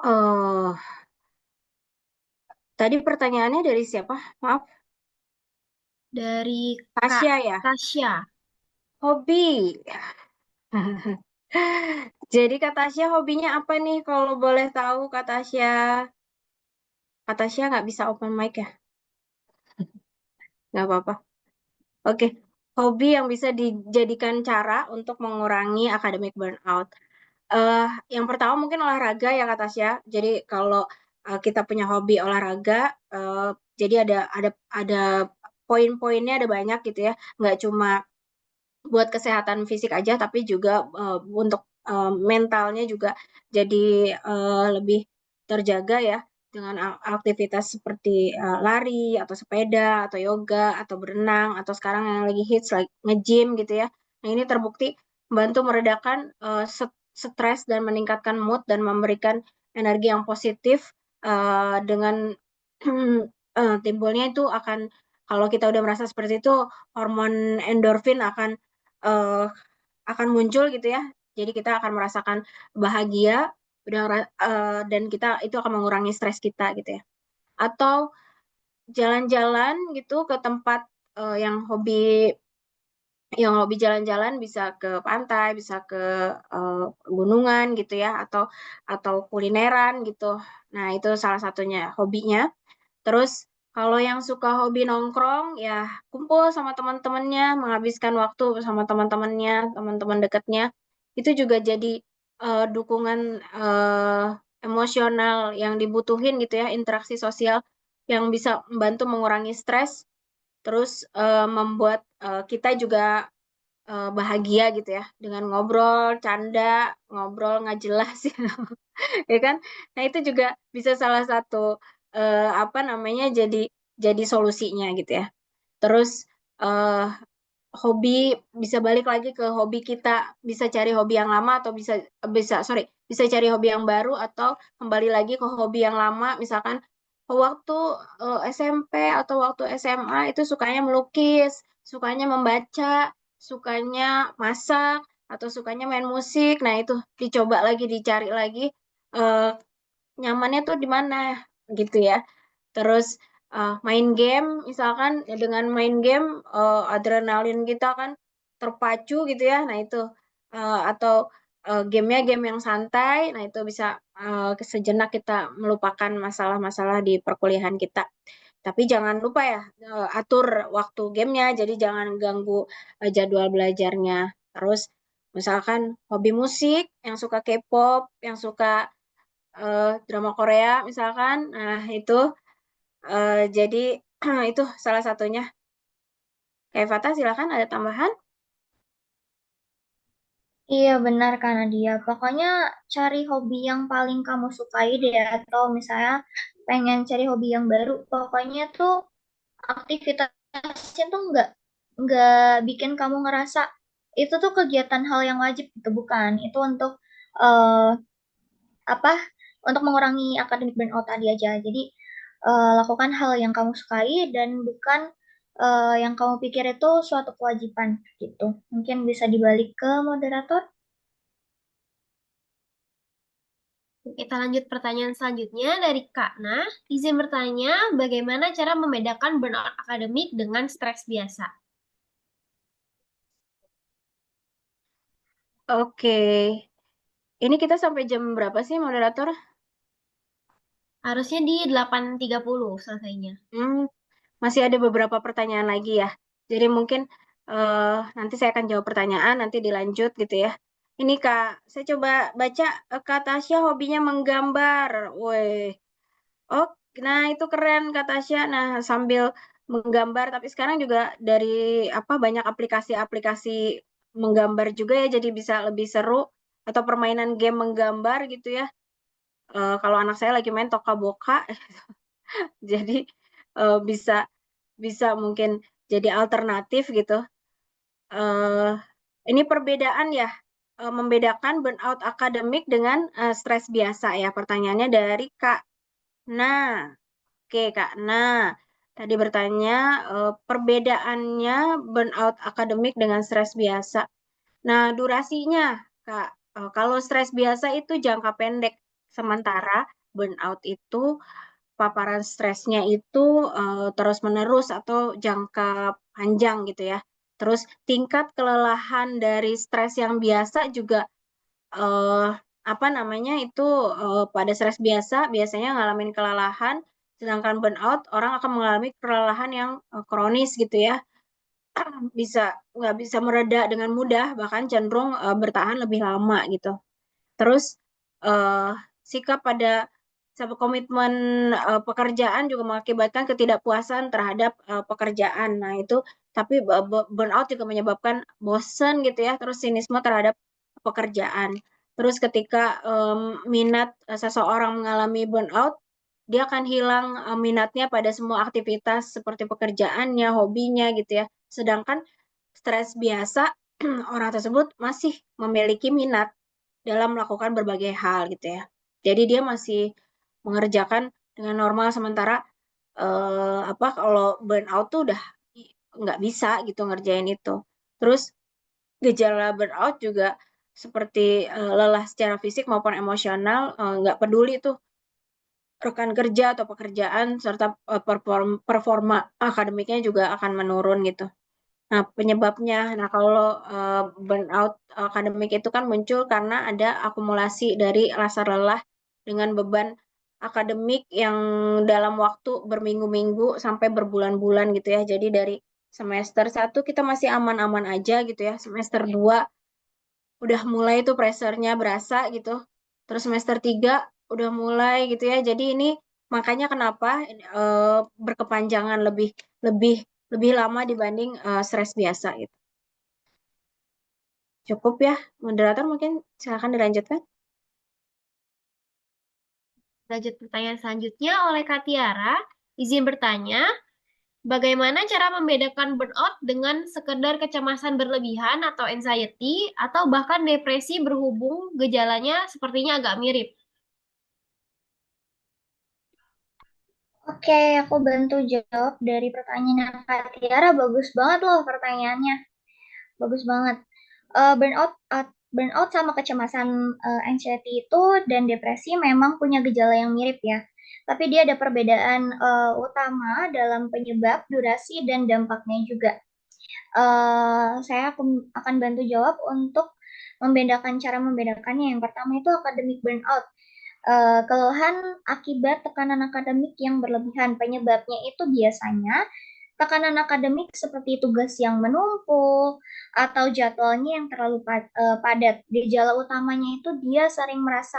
[SPEAKER 2] Oh, tadi pertanyaannya dari siapa? Maaf,
[SPEAKER 1] Dari Kak
[SPEAKER 2] Tasya ya.
[SPEAKER 1] Tasya.
[SPEAKER 2] Hobi. Jadi Kak Tasya hobinya apa nih kalau boleh tahu Kak Tasya? Kak Tasya nggak bisa open mic ya? Nggak apa-apa. Oke. Hobi yang bisa dijadikan cara untuk mengurangi academic burnout. Eh, yang pertama mungkin olahraga ya Kak Tasya. Jadi kalau kita punya hobi olahraga, jadi ada poin-poinnya ada banyak gitu ya. Nggak cuma buat kesehatan fisik aja, tapi juga untuk mentalnya juga jadi lebih terjaga ya dengan aktivitas seperti lari atau sepeda atau yoga atau berenang atau sekarang yang lagi hits lagi nge-gym gitu ya. Nah, ini terbukti membantu meredakan stres dan meningkatkan mood dan memberikan energi yang positif dengan timbulnya itu akan, kalau kita udah merasa seperti itu, hormon endorfin eh, akan muncul gitu ya. Jadi kita akan merasakan bahagia, dan kita itu akan mengurangi stres kita gitu ya. Atau jalan-jalan gitu ke tempat eh, yang hobi yang hobi jalan-jalan, bisa ke pantai, bisa ke gunungan gitu ya, atau kulineran gitu. Nah, itu salah satunya hobinya. Terus kalau yang suka hobi nongkrong ya kumpul sama teman-temannya, menghabiskan waktu sama teman-temannya, teman-teman dekatnya. Itu juga jadi dukungan emosional yang dibutuhin gitu ya, interaksi sosial yang bisa membantu mengurangi stres, terus membuat kita juga bahagia gitu ya dengan ngobrol, canda, ngobrol nggak jelas ya kan. Nah, itu juga bisa salah satu apa namanya jadi solusinya gitu ya. Terus eh, hobi bisa balik lagi ke hobi kita, bisa cari hobi yang lama atau bisa bisa sorry bisa cari hobi yang baru atau kembali lagi ke hobi yang lama. Misalkan waktu SMP atau waktu SMA itu sukanya melukis, sukanya membaca, sukanya masak atau sukanya main musik. Nah itu dicoba lagi, dicari lagi eh, nyamannya tuh di mana gitu ya. Terus main game, misalkan ya dengan main game adrenalin kita kan terpacu gitu ya. Nah itu atau gamenya game yang santai. Nah itu bisa sejenak kita melupakan masalah-masalah di perkuliahan kita. Tapi jangan lupa ya atur waktu gamenya. Jadi jangan ganggu jadwal belajarnya. Terus misalkan hobi musik, yang suka K-pop, yang suka drama Korea misalkan, nah itu jadi itu salah satunya. Kayak Fata, silakan ada tambahan.
[SPEAKER 3] Iya benar Kak Nadia. Pokoknya cari hobi yang paling kamu sukai deh atau misalnya pengen cari hobi yang baru. Pokoknya tuh aktivitasnya tuh nggak bikin kamu ngerasa itu tuh kegiatan hal yang wajib gitu bukan. Itu untuk eh, apa? Untuk mengurangi akademik burnout tadi aja. Jadi lakukan hal yang kamu sukai dan bukan yang kamu pikir itu suatu kewajiban gitu. Mungkin bisa dibalik ke moderator.
[SPEAKER 1] Kita lanjut pertanyaan selanjutnya dari Kak Nah. Izin bertanya, bagaimana cara membedakan burnout akademik dengan stres biasa?
[SPEAKER 2] Oke, ini kita sampai jam berapa sih moderator?
[SPEAKER 1] Harusnya di 8.30 selesainya.
[SPEAKER 2] Hmm, masih ada beberapa pertanyaan lagi ya. Jadi mungkin nanti saya akan jawab pertanyaan, nanti dilanjut gitu ya. Ini Kak, saya coba baca Kak Tasya hobinya menggambar. Woi, oh, nah itu keren Kak Tasya. Nah, sambil menggambar, tapi sekarang juga dari apa banyak aplikasi-aplikasi menggambar juga ya, jadi bisa lebih seru atau permainan game menggambar gitu ya. Kalau anak saya lagi main Toka Boka, jadi bisa bisa mungkin jadi alternatif gitu. Eh, ini perbedaan ya, membedakan burnout akademik dengan stres biasa ya. Pertanyaannya dari Kak. Nah, oke Kak. Nah, tadi bertanya perbedaannya burnout akademik dengan stres biasa. Nah, durasinya Kak. Kalau stres biasa itu jangka pendek, sementara burnout itu paparan stresnya itu terus-menerus atau jangka panjang gitu ya. Terus tingkat kelelahan dari stres yang biasa juga eh, apa namanya itu pada stres biasa biasanya ngalamin kelelahan, sedangkan burnout orang akan mengalami kelelahan yang kronis gitu ya, bisa nggak bisa mereda dengan mudah, bahkan cenderung bertahan lebih lama gitu. Terus eh, sikap pada sebuah komitmen pekerjaan juga mengakibatkan ketidakpuasan terhadap pekerjaan. Nah, itu tapi burnout juga menyebabkan bosan gitu ya, terus sinisme terhadap pekerjaan. Terus ketika minat seseorang mengalami burnout, dia akan hilang minatnya pada semua aktivitas seperti pekerjaannya, hobinya gitu ya. Sedangkan stres biasa orang tersebut masih memiliki minat dalam melakukan berbagai hal gitu ya. Jadi dia masih mengerjakan dengan normal, sementara apa kalau burnout tuh udah nggak bisa gitu ngerjain itu. Terus gejala burnout juga seperti lelah secara fisik maupun emosional, nggak peduli tuh rekan kerja atau pekerjaan, serta performa akademiknya juga akan menurun gitu. Nah, penyebabnya, nah kalau burnout akademik itu kan muncul karena ada akumulasi dari rasa lelah dengan beban akademik yang dalam waktu berminggu-minggu sampai berbulan-bulan gitu ya. Jadi dari semester 1 kita masih aman-aman aja gitu ya. Semester 2 udah mulai tuh pressure-nya berasa gitu. Terus semester 3 udah mulai gitu ya. Jadi ini makanya kenapa berkepanjangan lebih lebih lebih lama dibanding stres biasa gitu. Cukup ya, moderator mungkin silakan dilanjutkan.
[SPEAKER 1] Lanjut pertanyaan selanjutnya oleh Kak Tiara. Izin bertanya, bagaimana cara membedakan burnout dengan sekedar kecemasan berlebihan atau anxiety atau bahkan depresi berhubung gejalanya sepertinya agak mirip?
[SPEAKER 3] Oke, aku bantu jawab dari pertanyaan Kak Tiara. Bagus banget loh pertanyaannya. Bagus banget. Burnout sama kecemasan anxiety itu dan depresi memang punya gejala yang mirip ya. Tapi dia ada perbedaan utama dalam penyebab, durasi, dan dampaknya juga. Saya akan bantu jawab untuk cara membedakannya. Yang pertama itu academic burnout. Kelelahan akibat tekanan akademik yang berlebihan. Penyebabnya itu biasanya tekanan akademik seperti tugas yang menumpuk atau jadwalnya yang terlalu padat. Gejala utamanya itu dia sering merasa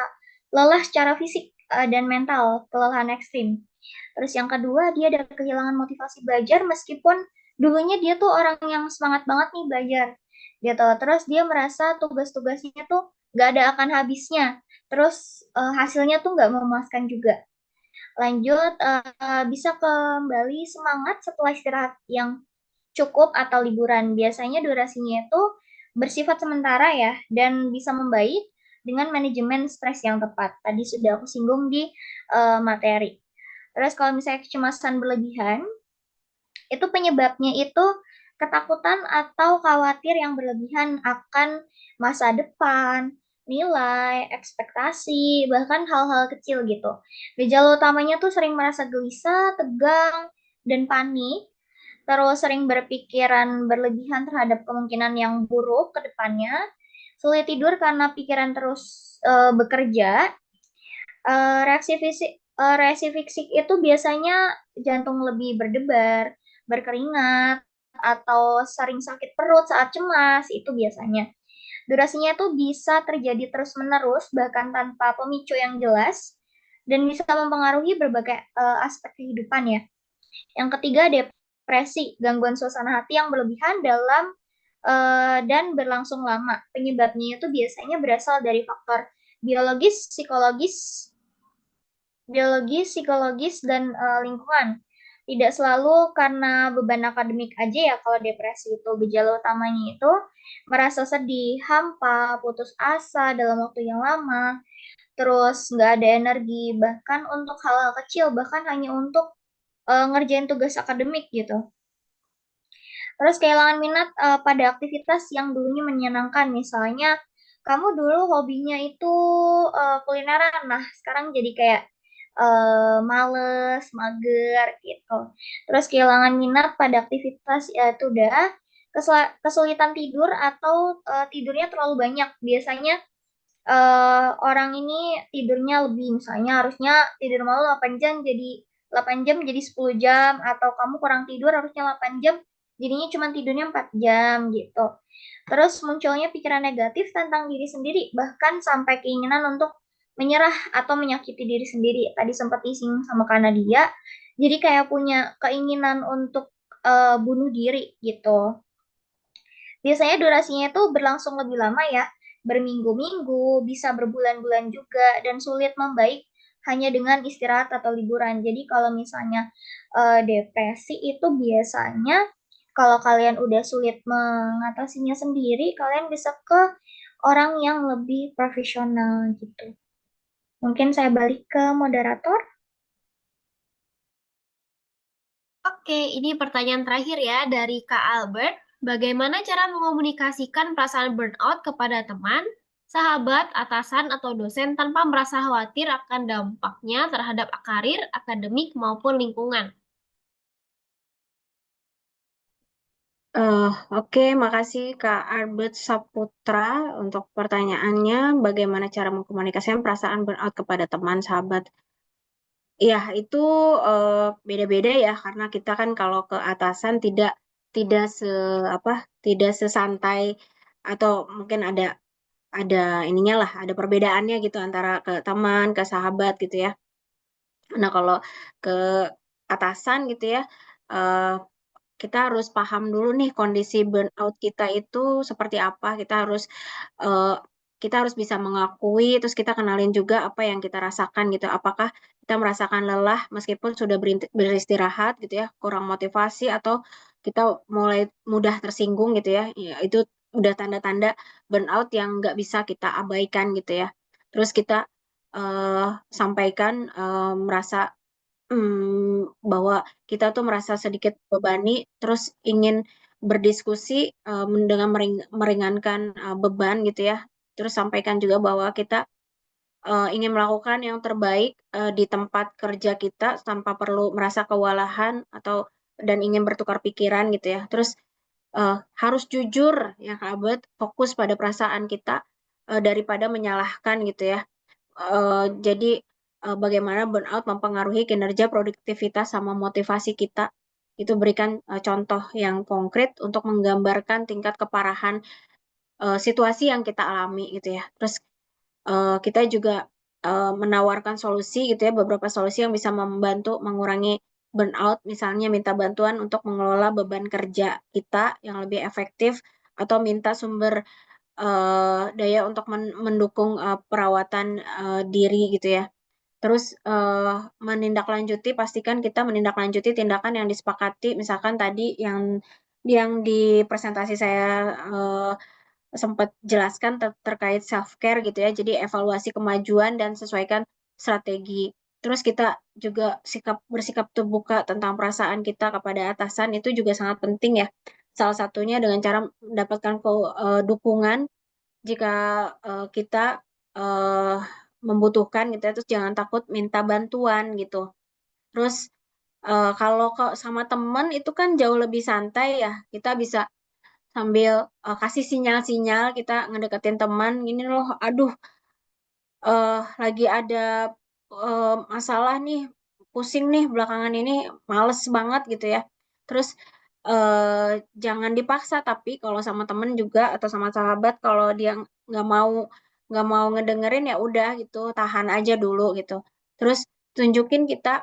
[SPEAKER 3] lelah secara fisik dan mental, kelelahan ekstrim. Terus yang kedua, dia ada kehilangan motivasi belajar meskipun dulunya dia tuh orang yang semangat banget nih belajar. Gitu. Terus dia merasa tugas-tugasnya tuh gak ada akan habisnya. Terus hasilnya tuh nggak memuaskan juga. Lanjut, bisa kembali semangat setelah istirahat yang cukup atau liburan. Biasanya durasinya itu bersifat sementara ya, dan bisa membaik dengan manajemen stres yang tepat. Tadi sudah aku singgung di materi. Terus kalau misalnya kecemasan berlebihan, itu penyebabnya itu ketakutan atau khawatir yang berlebihan akan masa depan, nilai, ekspektasi, bahkan hal-hal kecil gitu. Gejala utamanya tuh sering merasa gelisah, tegang, dan panik, terus sering berpikiran berlebihan terhadap kemungkinan yang buruk ke depannya, sulit tidur karena pikiran terus bekerja. Reaksi fisik itu biasanya jantung lebih berdebar, berkeringat, atau sering sakit perut saat cemas, itu biasanya. Durasinya tuh bisa terjadi terus-menerus, bahkan tanpa pemicu yang jelas, dan bisa mempengaruhi berbagai aspek kehidupan ya. Yang ketiga, depresi, gangguan suasana hati yang berlebihan dan berlangsung lama. Penyebabnya itu biasanya berasal dari faktor biologis, psikologis dan lingkungan. Tidak selalu karena beban akademik aja ya kalau depresi itu. Gejala utamanya itu merasa sedih, hampa, putus asa dalam waktu yang lama, terus nggak ada energi, bahkan untuk hal-hal kecil, bahkan hanya untuk ngerjain tugas akademik gitu. Terus kehilangan minat pada aktivitas yang dulunya menyenangkan, misalnya kamu dulu hobinya itu kulineran, nah sekarang jadi kayak males, mager gitu. Terus kehilangan minat pada aktivitas ya itu udah kesulitan tidur atau tidurnya terlalu banyak. Biasanya orang ini tidurnya lebih, misalnya harusnya tidur malam 8 jam jadi 8 jam jadi 10 jam, atau kamu kurang tidur harusnya 8 jam jadinya cuma tidurnya 4 jam gitu. Terus munculnya pikiran negatif tentang diri sendiri, bahkan sampai keinginan untuk menyerah atau menyakiti diri sendiri. Tadi sempat disinggung sama Kanadia, jadi kayak punya keinginan untuk bunuh diri gitu. Biasanya durasinya itu berlangsung lebih lama ya, berminggu-minggu, bisa berbulan-bulan juga, dan sulit membaik hanya dengan istirahat atau liburan. Jadi kalau misalnya depresi itu biasanya kalau kalian udah sulit mengatasinya sendiri, kalian bisa ke orang yang lebih profesional gitu. Mungkin saya balik ke moderator.
[SPEAKER 1] Oke, ini pertanyaan terakhir ya dari Kak Albert. Bagaimana cara mengomunikasikan perasaan burnout kepada teman, sahabat, atasan, atau dosen tanpa merasa khawatir akan dampaknya terhadap karir, akademik, maupun lingkungan?
[SPEAKER 2] Oke, makasih Kak Albert Saputra untuk pertanyaannya. Bagaimana cara mengkomunikasikan perasaan burnout kepada teman, sahabat? Ya, itu beda-beda ya, karena kita kan kalau ke atasan tidak tidak se apa, tidak sesantai atau mungkin ada ininya lah, ada perbedaannya gitu antara ke teman, ke sahabat gitu ya. Nah, kalau ke atasan gitu ya, eh, kita harus paham dulu nih kondisi burnout kita itu seperti apa. Kita harus eh, kita harus bisa mengakui, terus kita kenalin juga apa yang kita rasakan gitu. Apakah kita merasakan lelah meskipun sudah beristirahat gitu ya, kurang motivasi atau kita mulai mudah tersinggung gitu ya. Ya, itu udah tanda-tanda burnout yang nggak bisa kita abaikan gitu ya. Terus kita sampaikan merasa bahwa kita tuh merasa sedikit bebani, terus ingin berdiskusi dengan meringankan beban gitu ya. Terus sampaikan juga bahwa kita ingin melakukan yang terbaik di tempat kerja kita tanpa perlu merasa kewalahan atau dan ingin bertukar pikiran gitu ya. Terus harus jujur ya Kak Abed, fokus pada perasaan kita daripada menyalahkan gitu ya. Jadi bagaimana burnout mempengaruhi kinerja, produktivitas sama motivasi kita. Itu berikan contoh yang konkret untuk menggambarkan tingkat keparahan situasi yang kita alami gitu ya. Terus kita juga menawarkan solusi gitu ya, beberapa solusi yang bisa membantu mengurangi burnout, misalnya minta bantuan untuk mengelola beban kerja kita yang lebih efektif atau minta sumber daya untuk mendukung perawatan diri gitu ya. Terus menindaklanjuti, pastikan kita menindaklanjuti tindakan yang disepakati, misalkan tadi yang di presentasi saya sempat jelaskan terkait self care gitu ya. Jadi evaluasi kemajuan dan sesuaikan strategi. Terus kita juga bersikap terbuka tentang perasaan kita kepada atasan itu juga sangat penting ya. Salah satunya dengan cara mendapatkan dukungan jika kita eh, membutuhkan gitu ya, terus jangan takut minta bantuan gitu. Terus kalau sama temen itu kan jauh lebih santai ya, kita bisa sambil kasih sinyal-sinyal kita ngedeketin teman, gini loh, aduh lagi ada masalah nih, pusing nih belakangan ini, males banget gitu ya. Terus jangan dipaksa, tapi kalau sama temen juga atau sama sahabat kalau dia nggak mau nggak mau ngedengerin ya udah gitu, tahan aja dulu gitu. Terus tunjukin kita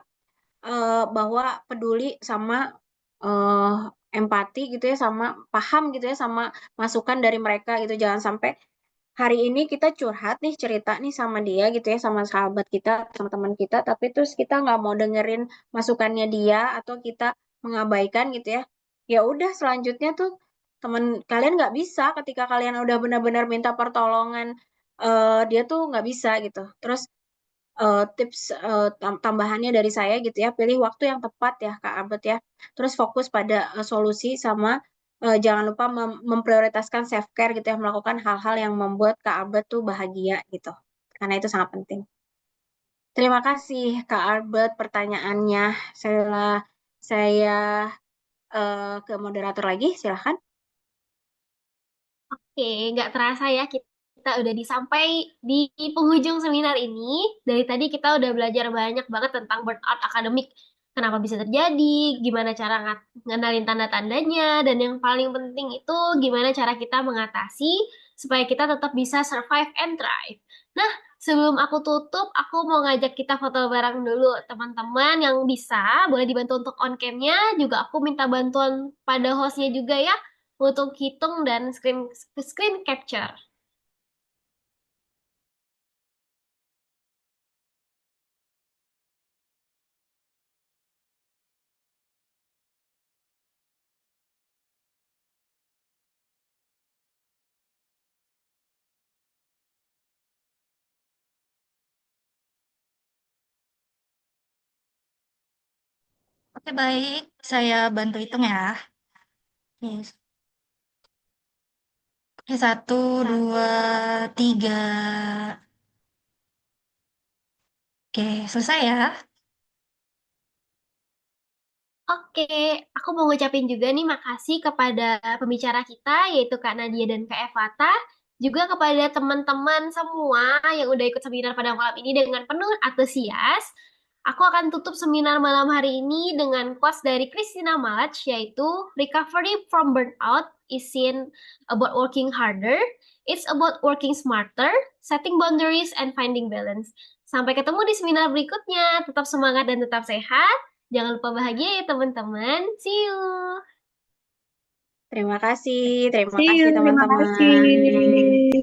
[SPEAKER 2] bahwa peduli sama eh, empati gitu ya, sama paham gitu ya sama masukan dari mereka gitu. Jangan sampai hari ini kita curhat nih, cerita nih sama dia gitu ya, sama sahabat kita, sama teman kita, tapi terus kita nggak mau dengerin masukannya dia atau kita mengabaikan gitu ya. Ya udah, selanjutnya tuh teman kalian nggak bisa, ketika kalian udah benar-benar minta pertolongan dia tuh nggak bisa gitu. Terus tips tambahannya dari saya gitu ya, pilih waktu yang tepat ya Kak Abed ya. Terus fokus pada solusi sama jangan lupa memprioritaskan self care gitu ya, melakukan hal-hal yang membuat Kak Abed tuh bahagia gitu. Karena itu sangat penting. Terima kasih Kak Albert pertanyaannya. Saya ke moderator lagi, silahkan.
[SPEAKER 1] Oke, nggak terasa ya kita udah disampai di penghujung seminar ini. Dari tadi kita udah belajar banyak banget tentang burnout akademik. Kenapa bisa terjadi, gimana cara ngenalin tanda-tandanya, dan yang paling penting itu gimana cara kita mengatasi supaya kita tetap bisa survive and thrive. Nah, sebelum aku tutup, aku mau ngajak kita foto bareng dulu. Teman-teman yang bisa, boleh dibantu untuk on cam-nya, juga aku minta bantuan pada hostnya juga ya untuk hitung dan screen capture.
[SPEAKER 4] Oke, baik. Saya bantu hitung ya. Oke, oke, satu, dua, tiga. Oke, selesai ya.
[SPEAKER 1] Oke, aku mau ngucapin juga nih makasih kepada pembicara kita, yaitu Kak Nadia dan Kak Evata, juga kepada teman-teman semua yang udah ikut seminar pada malam ini dengan penuh antusias. Aku akan tutup seminar malam hari ini dengan quotes dari Christina Malach, yaitu Recovery from burnout isn't about working harder, it's about working smarter, setting boundaries, and finding balance. Sampai ketemu di seminar berikutnya. Tetap semangat dan tetap sehat. Jangan lupa bahagia ya teman-teman. See you.
[SPEAKER 2] Terima kasih
[SPEAKER 3] See you, terima
[SPEAKER 2] teman-teman.
[SPEAKER 3] kasih.